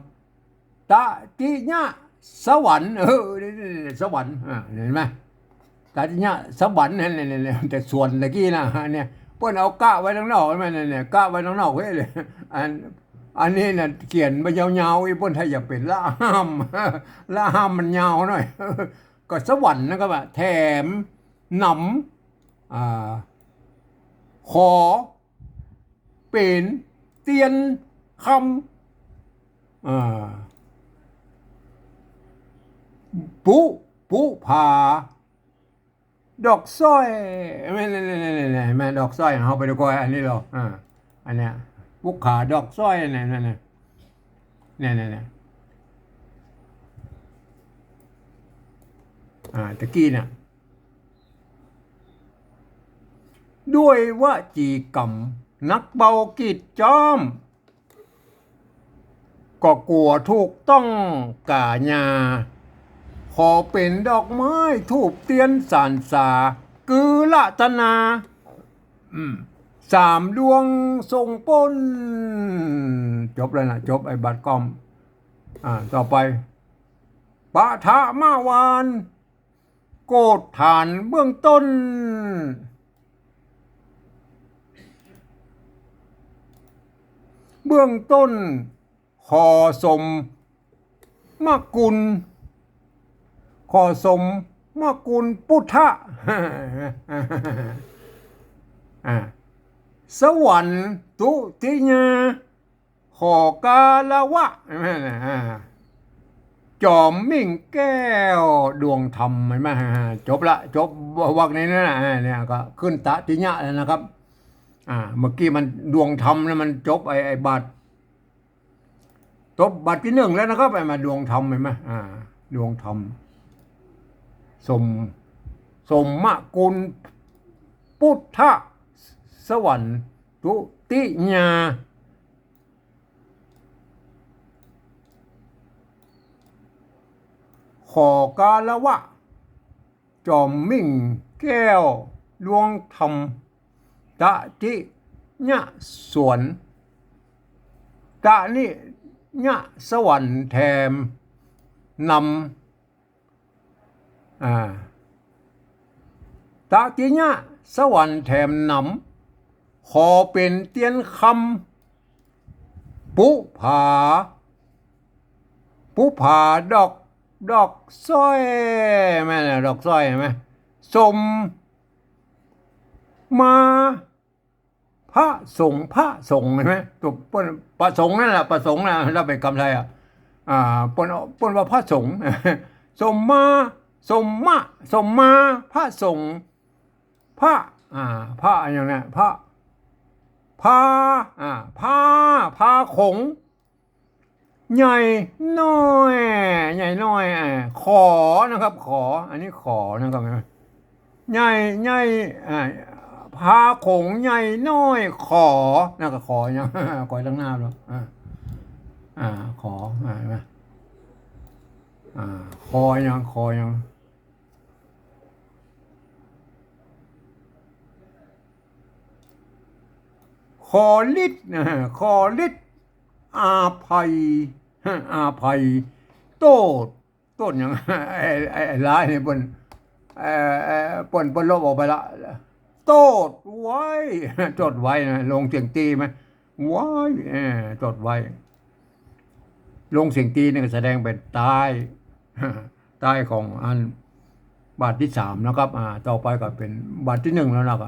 ตะติญะสวรรค์นี่สวรรค์เห็นไหมตะติญะสวรรค์นี่แต่ส่วนตะกี้นะเนี่ยเพิ่นเอากะไว้ข้างนอกใช่ไหมเนี่ยกะไว้ข้างนอกเว้ยเลยอันนี้น่ะเขียนไปยาวๆอีเพิ่นถ้าอยากเป็นละห้ามละห้ามมันยาวหน่อยก็สวรรค์นะครับแถมหนำขอเป็นเตียนคำปุผาดอกสร้อยไม่ดอกสร้อยเอาไปดูก่อนอันนี้หรออันเนี้ยปุขาดอกสร้อยเนี่ยตะกี้เนี่ยด้วยวจีกรรมนักเบากิจจอมก็กลัวถูกต้องกาญาขอเป็นดอกไม้ทูบเทียนสานสากือละตนา3 ดวงทรงป้นจบแล้วนะจบไอ้บัตรกอมต่อไปปะทะมาวานโกดฐานเบื้องต้นขอสมมกุลพุทธะสวรรค์ทุติยาขอกาละวะจอมมิ่งแก้วดวงธรรมเห็นไหมจบวรรคนี้นะเนี่ยก็ขึ้นตติยะแล้วนะครับเมื่อกี้มันดวงธรรมนะมันจบไอ้บัตรจบบัตรที่ 1แล้วนะครับไปมาดวงธรรมเห็นไหมดวงธรรมสมมกุลพุทธะสวรรค์ทุติยาขอกาละวะจอมมิ่งแก้วดวงธรรมตะติญะสวนตะนิญะสวรรค์แถมนำตะติญะสวรรค์แถมนำขอเป็นเตียนคำปุผาดอกสร้อยแม่น่ะดอกสร้อยเห็นไหมสมมาพระสงฆ์เห็นไหมตัวพระสงฆ์นั่นแหละพระสงฆ์นะเราเป็นคำไทยปนว่าพระสงฆ์สมมาพระสงฆ์พระอย่างนี้พาขงใหญ่น้อยขอนะครับขออันนี้ขอนะครับใหญ่พาขงใหญ่น้อยขอนั่นก็ขอยังขอตั้งหน้าแล้วขอเห็นไหมคอยังขอฤทธิ์อาภัยโต้นอย่างไอ้ร้ายเนี่ยปนลบออกไปละโต้ไว้จดไว้นะลงเสียงตีไหมไว้จดไว้ลงเสียงตีนี่ก็แสดงเป็นใต้ของอันบาทที่ 3นะครับต่อไปก็เป็นบาทที่ 1แล้วนะครับ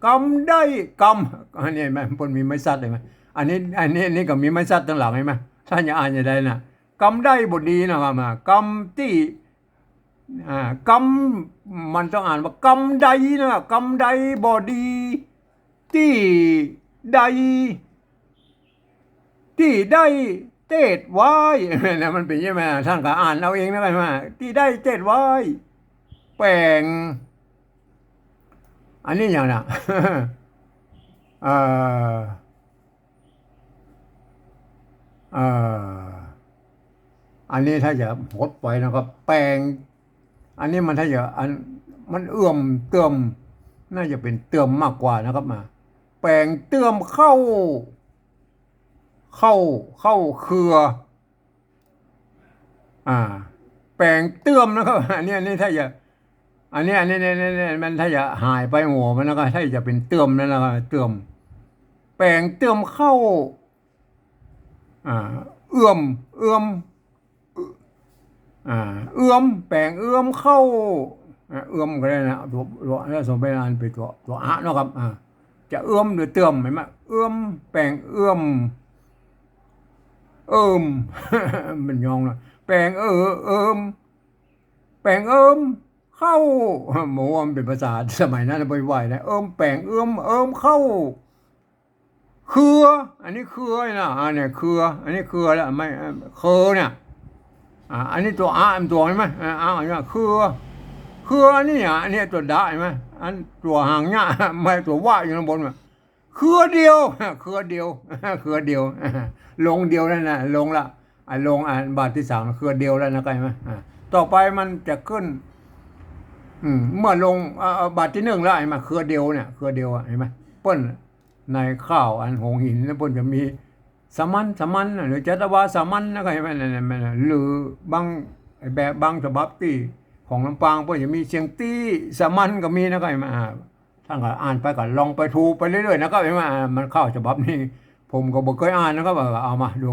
กำได้อันนี้ไหมปนมีไม้ซัดเลยไหมอันนี้ก็มีไม้ซัดตั้งหลังใช่ไหมท่านจะอ่านอย่างไรนะกำได้บทดีนะครับกำที่กำมันต้องอ่านว่ากำใดนะกำใดบอดีที่ใด เจ็ดไว้นะมันเป็นยังไงท่านก็อ่านเอาเองนะครับว่าที่ได้เจ็ดไว้แปลงอันนี้อย่างน่ะเอ่อเอ่ออันนี้ถ้าจะพดไปนะครับแปลงอันนี้มันถ้าจะอันมันเอื้อมเติมน่าจะเป็นเติมมากกว่านะครับมาแปลงเติมเข้าเข้าเครืออ่าแปลงเติมนะครับอันนี้ถ้าจะอันนี้มันถ้าจะหายไปหัวมันแล้วก็ถ้าจะเป็นเติมนั่นแหละครับเติมแปลงเติมเข้าอ่าเอื้อมเอื้อมเอื้อมแปลงเอื้อมเข้าเอื้อมก็ได้นะตัวถ้าสมเป็นอันเป็นตัวอะเนาะครับจะเอื้อมหรือเติมเห็นไหมเอื้อมแปลงเอื้อมเอิม มันยองเลยแปลงเอิมแปลงเอิมเข้าหมูมันเป็นภาษาสมัยนั้นบ่อยๆนะเอิมแปลงเอิมเข้าเครืออันนี้เครือนะเนี่ยเครืออันนี้เครือแล้วไม่เครือเนี่ยอันนี้ตัวอาตัวเห็นไหมอันนี้เครือนี่อันนี้ตัวดาเห็นไหมอันตัวหางเนี่ยไม่ตัวว่าอยู่ข้างบนมาเครือเดียวเครือเดียวเครือเดียวลงเดียวนั่นนะลงละลงบาทที่สามเครือเดียวแล้วนะใกล้ไหมต่อไปมันจะขึ้นเมื่อลงบาทที่หนึ่งแล้วเห็นไหมเครือเดียวเนี่ยเครือเดียวเห็นไหมเปิ้ลในข้าวอันหงหินแล้วเปิ้ลจะมีสมันหรือจัตวาสมันนะใครไหมหรือบางแบบบางฉบับที่ของลำปางเปิ้ลจะมีเสียงตี้สมันก็มีนะใครมาท่านก็อ่านไปก็ลองไปถูไปเรื่อยๆนะครับเห็นไหมมันเข้าฉบับนี้ผมก็บอกเคยอ่านนะครับเอามาดู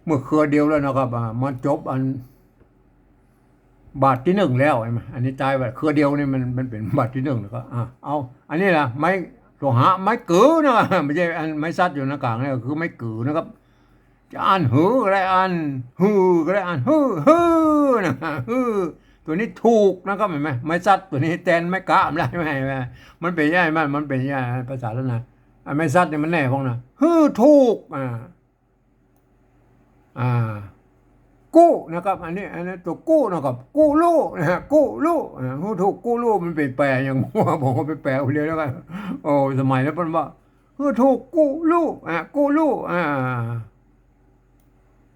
เมื่อเครือเดียวแล้วนะครับมันจบอันบาทที่หนึ่งแล้วใช่ไหมอันนี้ตายไปเครือเดียวนี่มันเป็นบาทที่หนึ่งแล้วก็เอาอันนี้ล่ะไม้ตัวหาไม้กือนะไม่ใช่อันไม้ซัดอยู่หน้ากลางนี่ก็คือไม้กือนะครับจะอ่านหือก็ได้อ่านฮือก็ได้อ่านฮือนะฮือตัวนี้ถูกนะครับเห็นไหมไม้ซัดตัวนี้แตนไม้กะไม่ได้ไหมมันเป็นยังไงมันเป็นยังไงภาษาแล้วนะไม้ซัดเนี่ยมันแน่พองนะฮือถูกกู้นะครับอันนี้ตัวกู้นะครับกู้ลู่นะฮะกู้ลู่ผู้ถูกกู้ลู่มันเป็นแปลอย่างมั่วผมก็ไปแปลเรียกแล้วกันโอ้สมัยนั้นเป็นว่าผู้ถูกกู้ลู่กู้ลู่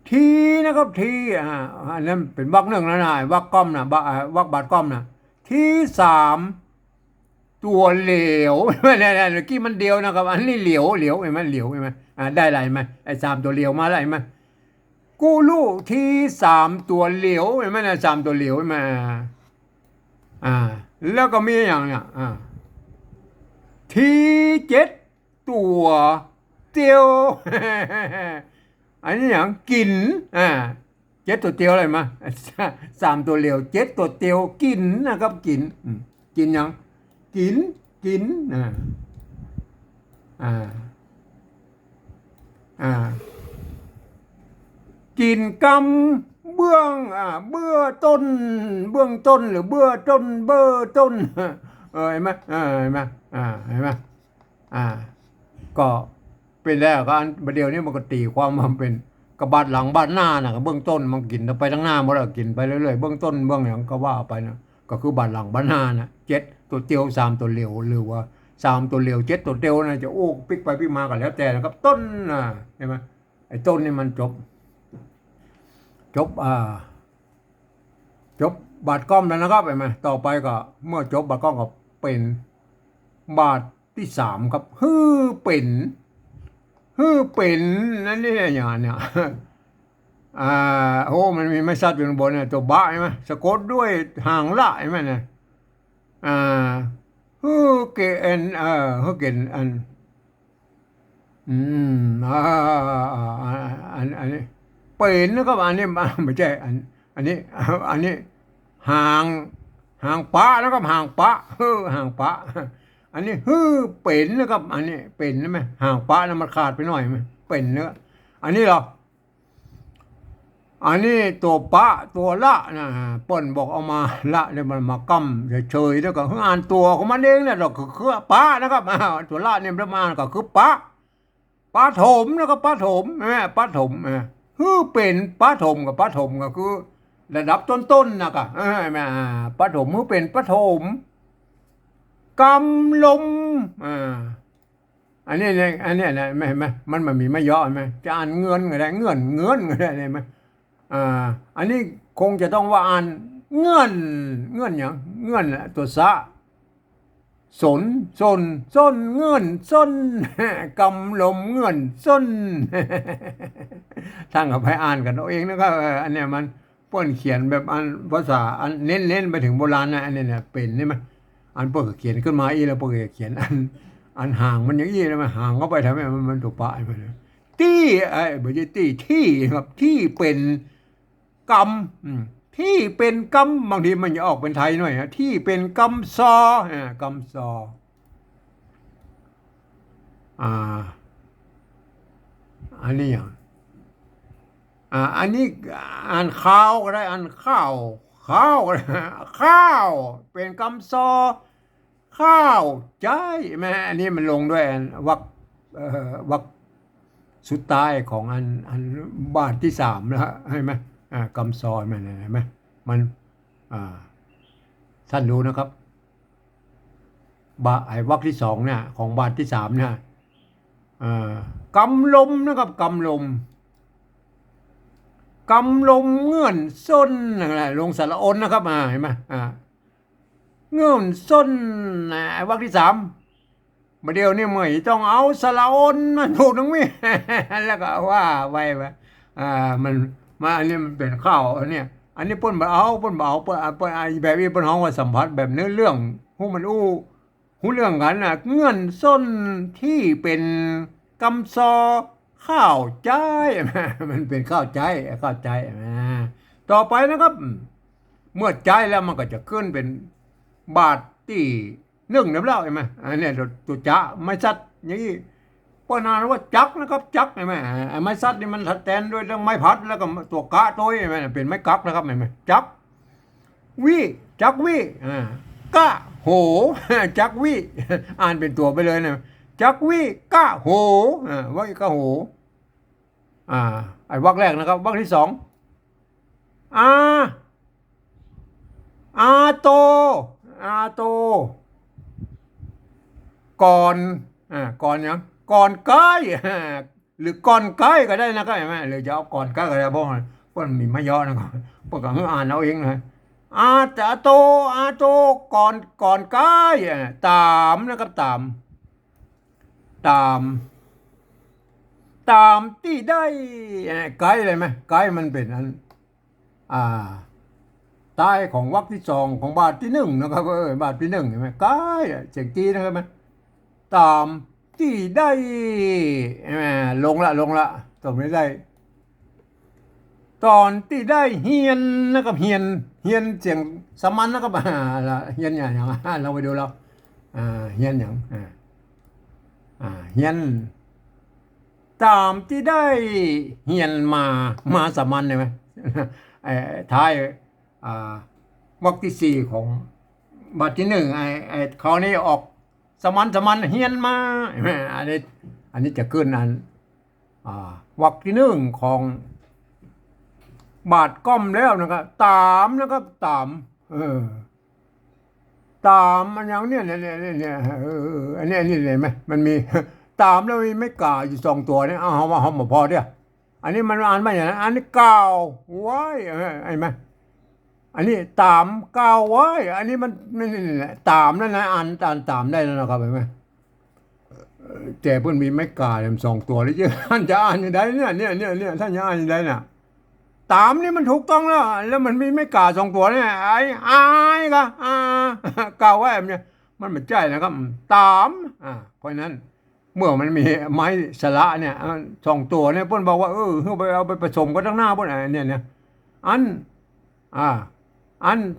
ทีนะครับทีอันนั้นเป็นวรรคหนึ่งแล้วนะวรรคก้อมนะวรรคบาทก้อมนะที่สามตัวเหลวเนี่ยเมื่อกี้มันเดียวนะครับอันนี้เหลวเห็นไหมเหลวเห็นไหมได้อะไรไหมไอ้สามตัวเหลวมาอะไรไหมกูลูกที่สามตัวเหลียวเห็นไหมนะสามตัวเหลียวมาแล้วก็มีอย่างเนี่ยที่เจ็ดตัวเตียวอันนี้อย่างกินเจ็ดตัวเตียวอะไรมาสามตัวเหลียวเจ็ดตัวเตียวกินนะครับกินกินอย่างกินกินกำเบื้อต้นเบื้องต้นหรือเบื้อต้นเบื้อต้นเห็นไหมเห็นไหมเห็นไหมก็เป็นแล้วก็อันประเดี๋ยวนี้มันก็ตีความมันเป็นกระบาดหลังบาดหน้านะเบื้องต้นมันกินไปทั้งหน้ามันก็กินไปเรื่อยๆเบื้องต้นเบื้องอย่างก็ว่าไปนะก็คือบาดหลังบาดหน้านะเจ็ดตัวเตียวสามตัวเหลวหรือว่าสามตัวเหลวเจ็ดตัวเตียวนะจะโอ้ปิกไปปิกมากันแล้วแต่นะครับต้นเห็นไหมไอ้ต้นนี่มันจบบาทก้อมแล้วนะครับเห็นไหมต่อไปก็เมื่อจบบาทก้อมก็เป็นบาทที่สามครับเป็นนั่นนี่อย่างเนี้ยโอ้มันมีไม่ซัดอยู่ข้างบนเนี่ยตัวบ้าใช่ไหมสะกดด้วยหางละใช่ไหมเนี่ยเกนเกนอันอันนี้เป็นนะครับอันนี้ไม่ใช่อันนี้หางปะนะครับหางปะหางปะอันนี้เป็นนะครับอันนี้เป็นใช่ไหมหางปะนะมันขาดไปหน่อยไหมเป็นเนื้ออันนี้เหรออันนี้ตัวปะตัวละนะเปิ้นบอกเอามาละเนี่ยมันมากำเฉยๆแล้วก็อ่านตัวของมันเองเนี่ยเราคือปะนะครับตัวละเนี่ยประมาณก็คือปะ ปฐมนะครับปฐมปฐมคือเป็นปฐมกับปฐมก็คือระดับต้นๆนะครับปฐมคือเป็นปฐมกำลมอันนี้เนี่ยอันนี้นะไม่เห็นไหมมันมีไม่ย่อไหมจะอ่านเงื่อนก็ได้เงื่อนก็ได้ไหมอันนี้คงจะต้องว่าอ่านเงื่อนอย่างเงื่อนตัวสะสนเงื่อนส้นกำลมเงื่อนส้นท่านก็ไปอ่านกันเอาเองนะครับอันเนี้ยมันป้นเขียนแบบอันภาษาอันเน้นไปถึงโบราณนะอันนี้เนี่ยเป็นใช่ไหมอันเปิดเขียนขึ้นมาอีแล้วเปิดเขียนอันห่างมันอย่างนี้นะมันห่างเข้าไปทำให้มันถูกปะไปเลยที่ไม่ใช่ที่ครับที่เป็นกรรมที่เป็นกรรมบางทีมันจะออกเป็นไทยหน่อยนะที่เป็นกรรมซอกรรมซออันนี้อย่างอันนี้อ่านข้าวก็ได้อ่านข้าวก็ได้ข้าวเป็นกรรมซอข้าวใจแม่อันนี้มันลงด้วยวรรควรรคสุดท้ายของอันบาทที่สามนะฮะเห็นไหมกำซอยมันเห็นไหมมันท่านดูนะครับไอ้วรรคที่สองเนี่ยของบาทที่สามเนี่ยกำลมนะครับกำลมเงื่อนส้นอะไรลงสระอนนะครับเห็นไหมเงื่อนส้นวรรคที่สามมาเดียวนี่เมื่อยต้องเอาสระอนมันถูกตรงนี้ แล้วก็ว่าไว้มันมาอันนี้มันเป็นข้าวอันนี้ป้นบ่เอาป้นแบบนี้ป้นห้องว่าสัมผัสแบบเนื้อเรื่องหูมันหูเรื่องกันเงื่อนส้นที่เป็นกำซอข้าวใจมันเป็นข้าวใจต่อไปนะครับเมื่อใจแล้วมันก็จะขึ้นเป็นบาทที่หนึ่งแล้วเห็นไหมอันนี้ตัวจะไม่ชัดอย่างนี้ปนานว่าจักนะครับจักเห็นไหมไม้ซัดนี่มันแทนด้วยไม้พัดแล้วก็ตัวกะตัวเห็นไหมเป็นไม้กักนะครับเห็นไหมจักวิกะโหจักวิอ่านเป็นตัวไปเลยนะจักวิกะโหว่ากะโหไอ้วรรคแรกนะครับวรรคที่สองอาโตก่อนยังก่อนใกล้หรือก่อนใกล้ก็ได้นะครับเห็นไหมหรือจะเอาก่อนใกล้ก็ได้เพราะมันมีไม่ย่อนะครับพวกเราอ่านเอาเองนะอาโตก่อนใกล้ตามนะครับตามที่ได้ไกลเลยไหมไกลมันเป็นอันใต้ของวรรคที่สองของบาทที่หนึ่งนะครับบาทที่หนึ่งเห็นไหมไกลเสียงจีนะครับไหมตามที่ได้ลงละตรงนี้ได้ตอนที่ได้เฮียนนะครับเฮียนเสียงสมันนะครับเฮียนอย่างเราไปดูเราเฮียนอย่างเฮียนตามที่ได้เฮียนมาสมันเลยไหมท้ายวรรคที่สี่ของบาทที่หนึ่งเขานี่ออกสมันเฮียนมาอันนี้จะขึ้นวรรคที่หนึ่งของบาทก้มแล้วนะครับตามนะครับตามอันอย่างเนี้ยอันนี้เห็นไหมมันมีตามแล้วมีไม่กล่าวอยู่สองตัวนี่เอามาพอเดียวอันนี้มันอ่านไม่อย่างนั้นอันนี้กล่าวไว้ไอ้ไหมอันนี้ตามกล่าวไว้อันนี้มันนี่ตามนั่นนะอ่านตามได้แล้วนะครับเห็นไหมแต่เพิ่นมีไม่กล่าวสองตัวเลยท่านจะอ่านอย่างไรเนี่ยท่านจะอ่านอย่างไรน่ะตามนี่มันถูกต้องแล้วมันมีไม่กล่าวสองตัวเนี่ยก็กล่าวไว้แบบนี้มันไม่ใช่นะครับตามเพราะนั้นเมื่อมันมีไม้สระเนี่ยสองตัวเนี่ยเพิ่นบอกว่าเอาไปผสมกันทั้งหน้าเพิ่นเนี่ยอัน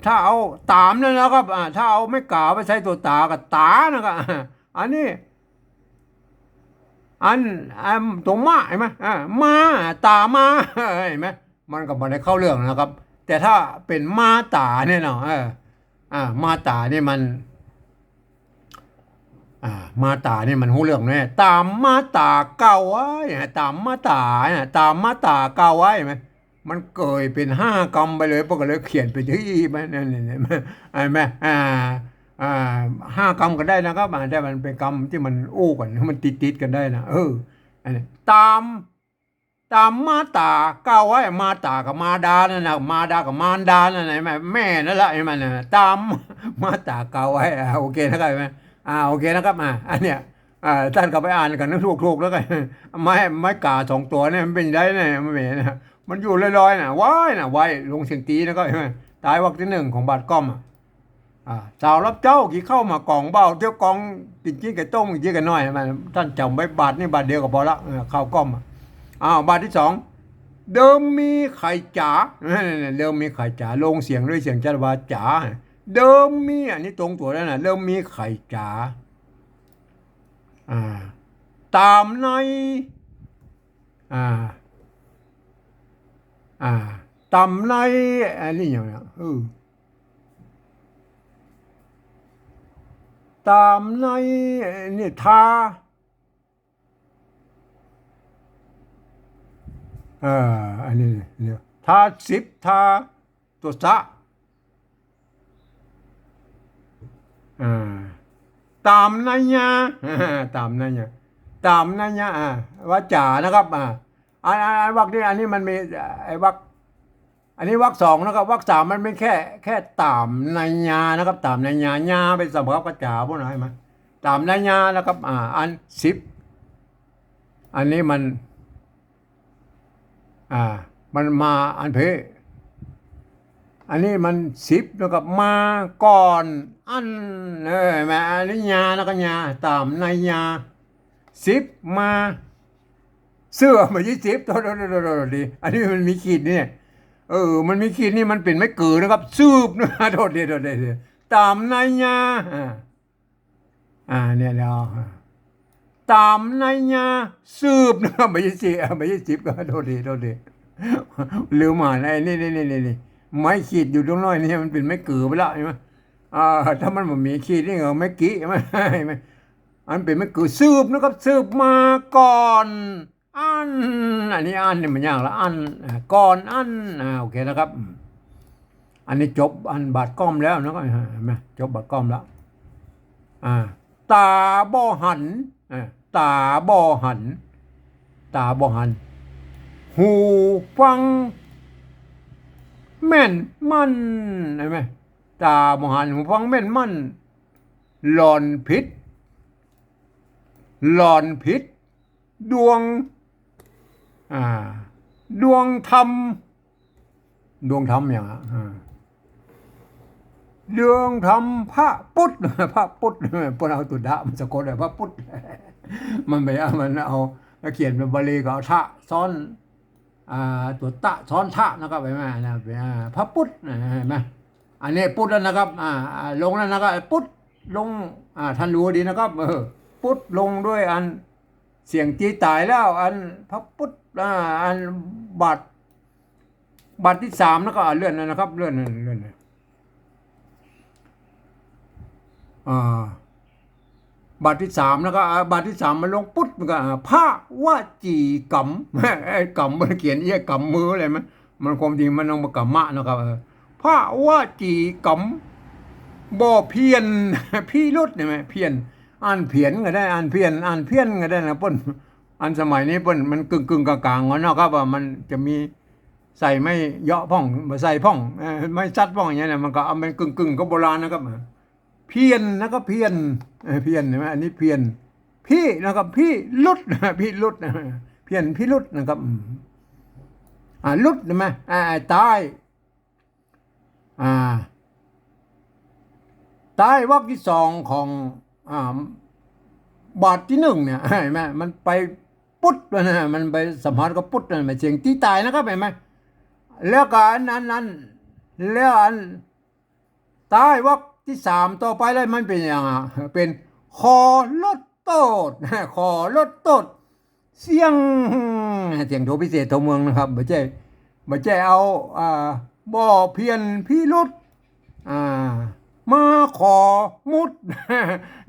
ถ้าเอาตามนั่นแล้วครับถ้าเอาไม่กล่าวไปใช้ตัวตากับตานะครับอันนี้ตรงมาเห็นไหมมาตามาเห็นไหมมันก็มาได้เข้าเรื่องนะครับแต่ถ้าเป็นมาตาเนี่ยเนาะมาตานี่มัน มาตานี่มันหูเรื่องแน่ตามมาตาเก่าไว้ตามมาตาเนี่ยตามมาตาเก่าไว้ไหมมันเกิดเป็น5 กรรมไปเลยพวกก็เลยเขียนไปที่ไหมนั่นนี่ไอ้แม่อ่า5 กรรมก็ได้นะครับแต่มันเป็นกรรมที่มันอู้กันมันติดกันได้นะอันนี้ตามมาตาเก้าไว้มาตากับมาดานั่นนะมาดากับมารดานั่นไหนแม่นั่นแหละไอ้มันน่ะตามมาตาเก้าไว้โอเคนะครับไหมโอเคนะครับอันเนี้ยท่านก็ไปอ่านกันนึกถูกแล้วกันไม้กา2 ตัวเนี่ยมันเป็นได้เนี่ยมันเหม็นนะมันอยู่ลอยๆน่ะไว้ลงเสียงตีนะก็ใช่ไหมตายวรรคที่1ของบาทก้อมสาวรับเจ้ากี่เข้ามากล่องเบ้าเที่ยวกองกินไก่ต้มกินไก่น้อยมันท่านจำไว้บาทนี่บาทเดียวก็พอละข้าวก้อมบาทที่2เดิมมีไข่จ๋าเดิมมีไข่จ๋าลงเสียงด้วยเสียงจัตวาจ๋าเดิมมีอันนี้ตรงตัวแล้วนะเดิมมีไข่จ๋าตามในตามในอันนี้อย่างเนี้ยตามในนี่ทาอันนี้เนี่ยทา10ทาตัวซะตามนัยยะตามนัยยะว่าจ่านะครับอันวรรคนี้อันนี้มันมีไอ้วรรคอันนี้วรรค2นะครับวรรค3มันเป็นแค่ตามนัยยะนะครับตามนัยยะญาไปสำกับจ่าพวกนั้นไหมตามนัยยะนะครับอัน10อันนี้มันมาอันเพอันนี้มัน10แล้วกับมาก่อนอันแม่อันนี้ญาแล้วก็ญาตามในญา10มาเสื้อมา20ตัวดีอันนี้มันมีขีดเนี่ยมันมีขีดนี่มันเป็นไม่เกิดนะครับซืบนะโทษดีตามในญาเนี่ยแล้วตามในญาซืบนะไม่ใช่10ก็โทษดีลืมไอ้นี่ไม้ขีดอยู่ตรงน้อยนี่มันเป็นไม้เกือไปแล้วใช่ไหมถ้ามันไม่มีขีดนี่ก็ไม่กี้ไม่อันเป็นไม้เกือซืบนะครับซืบมาก่อนอันนี้อันนี่มันยากละอันก่อนอันโอเคนะครับอันนี้จบอันบาดก้อมแล้วนะก็เห็นไหมจบบาดก้อมแล้วตาบ่หันตาบ่หันหูฟังแม่นมันเห็นไหมตาบ่หันหูฟังแม่นมันหลอนพิษดวงธรรมอย่างดวงธรรมพระพุทธพวกเราตุดะมันสะกดเลยพระพุทธมันไปมันเอาเขียนเป็นบาลีก็เอาทะซ้อนตัวตะซ้อนทะนะครับไปมานะพระพุทธเห็นไหมอันนี้พุทธแล้วนะครับลงแล้วนะครับพุทธลงท่านรู้ดีนะครับพุทธลงด้วยอันเสียงจีตายแล้วอันพระพุทธอันบัตรที่3แล้วก็เลื่อนนะครับเลื่อนบาทที่3แล้วก็บาทที่3มันลงปุ๊บมันก็พระวจีกรรมกรรมมันเขียนกรรมมืออะไรมั้ยมันความจริงมันลงมากรรมะนะครับพระวจีกรรมบ่เพี้ยนพี่รุดใช่มั้ยเพี้ยนอ่านเพี้ยนก็ได้อ่านเพี้ยนก็ได้นะเพิ่นอันสมัยนี้เพิ่นมันกึ่งกลางๆเนาะครับว่ามันจะมีใส่ไม่เยาะพ่องบ่ใส่พ่องไม่ซัดพ่องอย่างเงี้ยมันก็เอาเป็นกึ่งก็โบราณนะครับเพี้ยนนะครับเพี้ยนใช่ไหมอันนี้เพี้ยนพี่นะครับพี่ลุดเพี้ยนพี่ลุดนะครับลุดใช่ไหมตายวรรคที่2ของบาทที่1เนี่ยเห็นไหมมันไปปุ๊ดนะมันไปสัมผัสกับปุ๊ดนะมันเสียงที่ตายนะครับเห็นไหมแล้วก็นั้นแล้วอันตายวรรคที่3ต่อไปแล้วมันเป็นอย่างเป็นคอลดโตดเสียงโทพิเศษโทเมืองนะครับไม่ใช่เอาบ่อเพียนพี่รุดมา ขอมุด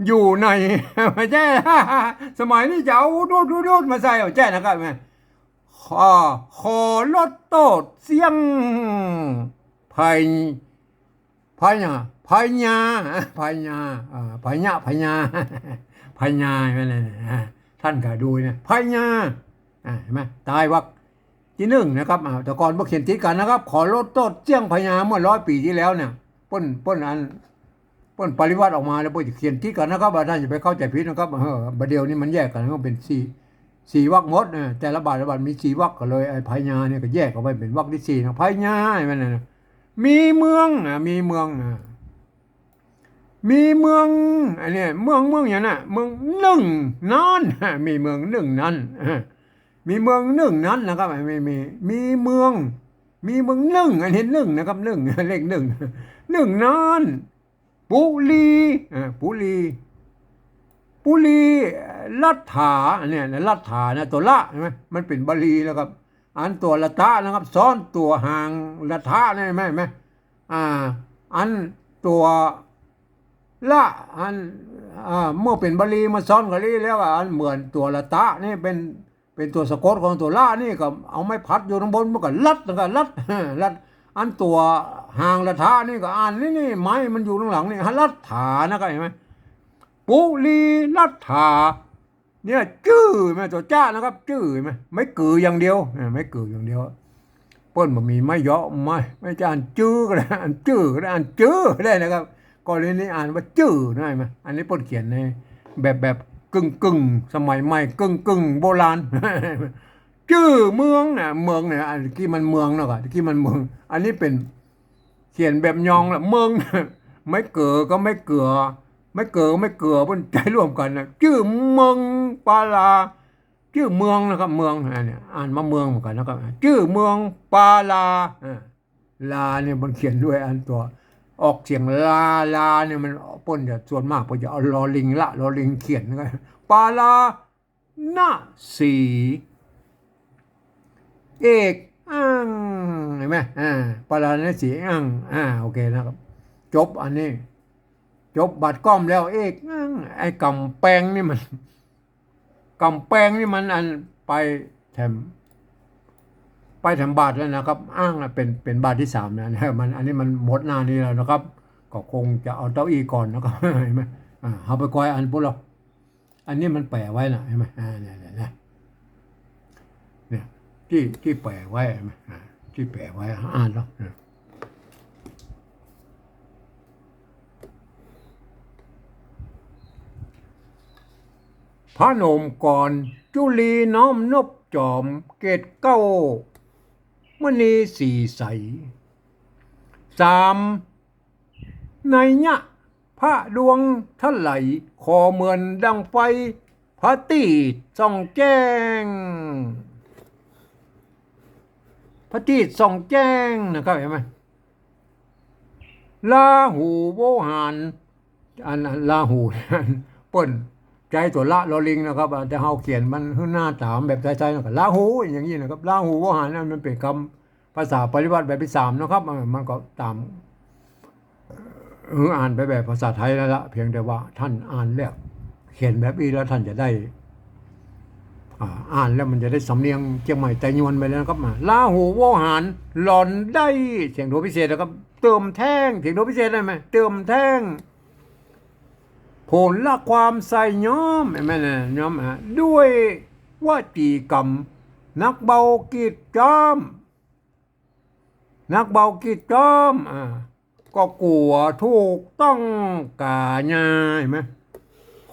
อยู่ในไม่ใช่ สมัยนี้จะเอาดูดมาใส่เอาแจ้นะครับแม่ขอลดโตดเสียงภัยภัยพญาพญาพญาพญาพญาไม่เลยท่านก็ดูเนี่ยพญาเห็นไหมตายวักที่หนึ่งนะครับแต่ก่อนพวกเขียนติดกันนะครับ ขอลดโทษเจียงพญาเมื่อ100 ปีที่แล้วเนี่ยป้นอันป้นปริวัติออกมาแล้วพวกเขียนติดกันนะครับท่านอย่าไปเข้าใจผิดนะครับประเดี๋ยวนี้มันแยกกันก็เป็นสี่วรรคหมดแต่ละบาทมี4 วรรคก็เลยไอ้พญาเนี่ยก็แยกออกไปเป็นวรรคที่4นะพญามันนะมีเมืองมีเมืองมีเมืองอันนี้เมืองอย่างนั้นเมืองหนึ่งนั้นมีเมืองหนึ่งนั้นมีเมืองหนึ่งนั้นนะครับมีเมืองหนึ่งอันนี้หนึ่งนะครับหนึ่งเลขหนึ่งนั้นปุรีลัทธาเนี่ยลัทธานะตัวละใช่ไหมมันเป็นบาลีแล้วครับอันตัวละทะนะครับซ้อนตัวหางละทะนี่ไหมอันตัวละอันเมื่อเป็นบาลีมาซ้อนกันนี้แล้วอันเหมือนตัวละตะนี่เป็นตัวสะกดของตัวละนี่ก็เอาไม้พัดอยู่ข้างบนมันก็ลัดอันตัวหางละทะนี่ก็อ่านนี่ไม้มันอยู่ข้างหลังนี่ลัดถานะครับเห็นไหมปุรีลัดถาเนี่ยจื้อไหมตัวจ้านะครับจื้อไหมไม่กืออย่างเดียวไม่กืออย่างเดียวเปิ้ลมันมีไม่เยาะไม่จะอ่านจื้อก็ได้อ่านจื้อก็ได้อ่านจื้อได้นะครับก่อนนี้อ่านว่าจื้อได้ไหมอันนี้ป้นเขียนในแบบกึ่งสมัยใหม่กึ่งโบราณ จื้อเมืองเนี่ยอันที่มันเมืองนะก่อนที่มันเมืองอันนี้เป็นเขียนแบบยองแหละเมือง ไม่เก๋อก็ไม่เกลือไม่เก๋อไม่เกลือป้นใจร่วมกันนะจื้อเมืองปาลาจื้อเมืองนะครับเมืองเนี่ยอ่านมาเมืองเหมือนกันนะครับจื้อเมืองปาลาลาเนี่ยมันเขียนด้วยอันตัวออกเสียงลาเนี่ยมันป้นจะส่วนมากป้นจะเอาลอลิงเขียนนะครับปาลาหน้าสีเอกเห็นไหมปาลาหน้าสีโอเคนะครับจบอันนี้จบบัตรก้อมแล้วเอกไอ้กำแพงนี่มันอันไปแถมบาทแล้วนะครับเป็นบาทที่3นะมันอันนี้มันหมดหน้านี้แล้วนะครับก็คงจะเอาเต้าอี้ก่อนนะครับเห็นไหมเอาไปก้อยอันพวกเราอันนี้มันแปะไว้นะเห็นไหมเนี่ยที่แปะไว้เห็นไหมที่แปะไว้อ่านแล้วพระนมก่อนจุลีน้อมนบจอมเกตเก้ามณีสีใส3ในยะพระดวงทะไหลคอเหมือนดังไฟพระตีส่องแจ้งพระตีส่องแจ้งนะครับเห็นไหมลาหูโวหารอันลาหูเปิ้นใจตัวละลอลิงนะครับแต่เฮาเขียนมันหน้าตามแบบใจๆนะครับลาหูอย่างนี้นะครับลาหูโวหารนั่นมันเป็นคำภาษาปริวัติแบบที่3นะครับมันก็ตามอ่านไปแบบภาษาไทยแล้วละเพียงแต่ว่าท่านอ่านแล้วเขียนแบบนี้แล้วท่านจะได้อ่านแล้วมันจะได้สำเนียงเชียงใหม่ใจยวนไปแล้วนะครับลาหูโวหารหลอนได้เสียงโทพิเศษนะครับเติมแท่งเสียงโทพิเศษได้ไหมเติมแท่งผลละความใส่ย้อมไม่นะย้อมด้วยว่าจีกรรมนักเบากีดจอมก็กลัวถูกต้องกาญาเห็นไหม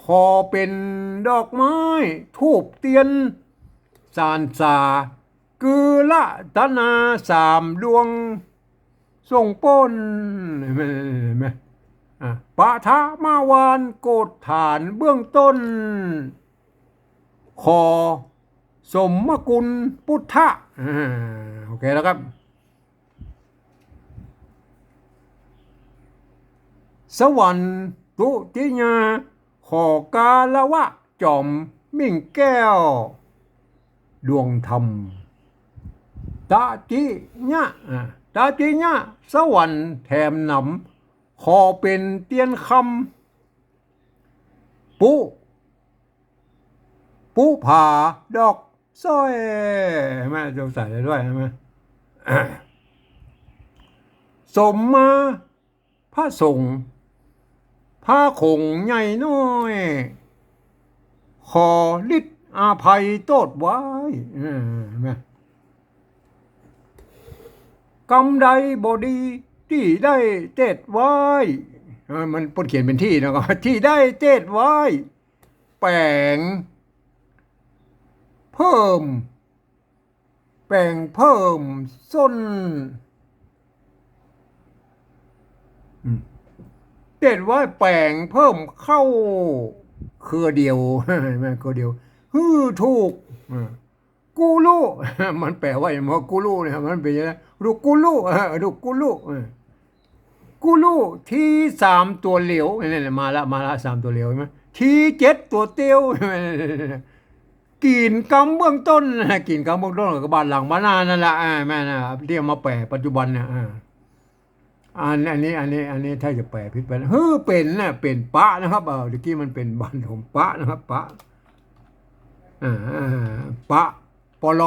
ขอเป็นดอกไม้ทูบเทียนสานสากือละตนา3 ดวงส่งป้นเห็นไหมปะทะมาวานโกดฐานเบื้องต้นขอสมกุลพุทธะโอเคแล้วครับสวรรค์ตุติญาขอกาละวะจอมมิ่งแก้วดวงธรรมตาจิญะสวรรค์แถมนำ ขอเป็นเตียนคำปูผ่าดอกสร้อยแม่จะใส่ได้ด้วยใช่ไหมสมมาพระสงฆ์พระคงใหญ่น้อย ขอฤทธิ์อาภัยโทษไว้แม่กรรมใดบดีที่ได้เทศไว้มันปนเขียนเป็นที่นะครับที่ได้เทศไว้แปลงเพิ่มส้นเทศไว้แปลงเพิ่มเข้าเครือเดียวแม่เครือเดียวถูกกูรู้มันแปลว่าอย่างว่ากูรู้เนี่ยมันเป็นยังไงดูกูรู้ดูกูรู้กูรู้ที่สามตัวเหลวนี่แหละมาละสามตัวเหลวใช่ไหมที่เจ็ดตัวเตียวกินกำเบื้องต้นกินกำเบื้องต้นกับบ้านหลังบ้านนานั่นแหละแม่นะเรียกมาแปลปัจจุบันเนี่ยอันนี้ถ้าจะแปลผิดไปเป็นนะเป็นปะนะครับเมื่อกี้มันเป็นบ้านผมปะนะครับปะปะปล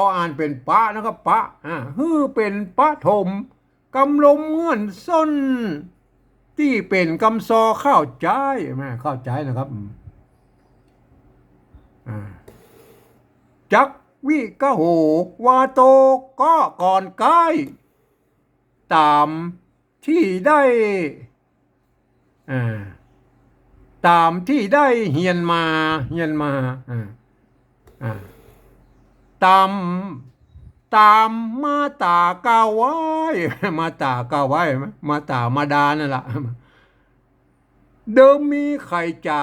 ออ่านเป็นปะนะครับปะเป็นปะถมกำลมเงื่อนส้นที่เป็นกำซอเข้าใจแม่เข้าใจนะครับจักวิกะโหวาโตก็ก่อนใกล้ตามที่ได้ตามที่ได้เฮียนมาตามมาตากาไว้มาตากาไว้มาตามาดานั่นแหละเดิมมีไข่จ๋า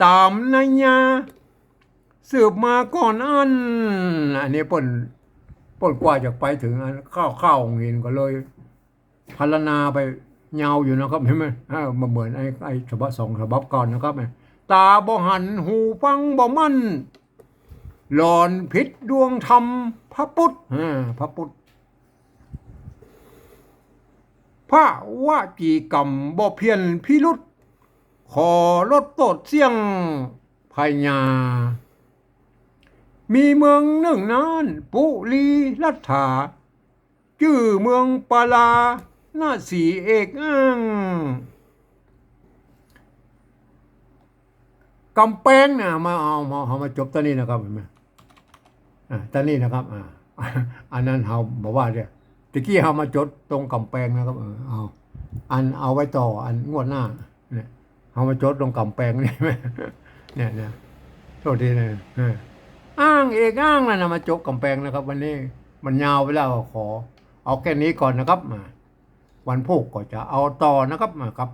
ตามนัยยาสืบมาก่อนอันนี้ป่นกว่าจะไปถึงข้าวเงินก็เลยพรรณนาไปยาวอยู่นะครับเห็นไหมมาเหมือนไอ้ฉบับสองฉบับก่อนนะครับตาบ่หันหูฟังบ่มั่นหลอนพิษดวงธรรมพระพุทธพระว่าจีกรรมบ่เพียนพิรุษขอลดโทษเสี่ยงพญามีเมืองหนึ่งนั้นปุรีรัฐาชื่อเมืองปาลาหน้าสีเอกกำแพงเนี่ยมาจบตอนนี้นะครับเห็นไหมตอนนี้นะครับอันนั้นเราบอกว่าเนี่ยตะกี้เรามาจดตรงกำแพงนะครับเอาไว้ต่ออันงวดหน้าเนี่ยเรามาจดตรงกำแพงนี่ไหมเนี่ยโทษทีนะอ้างนั่นนะมาจบกำแพงนะครับวันนี้มันยาวไปแล้วขอเอาแค่นี้ก่อนนะครับวันพุธก็จะเอาต่อนะครับครับ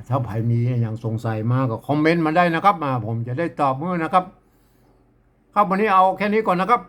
ถ้าใครมีอย่างสงสัยมาก็คอมเมนต์มาได้นะครับผมจะได้ตอบมือนะครับครับวันนี้เอาแค่นี้ก่อนนะครับ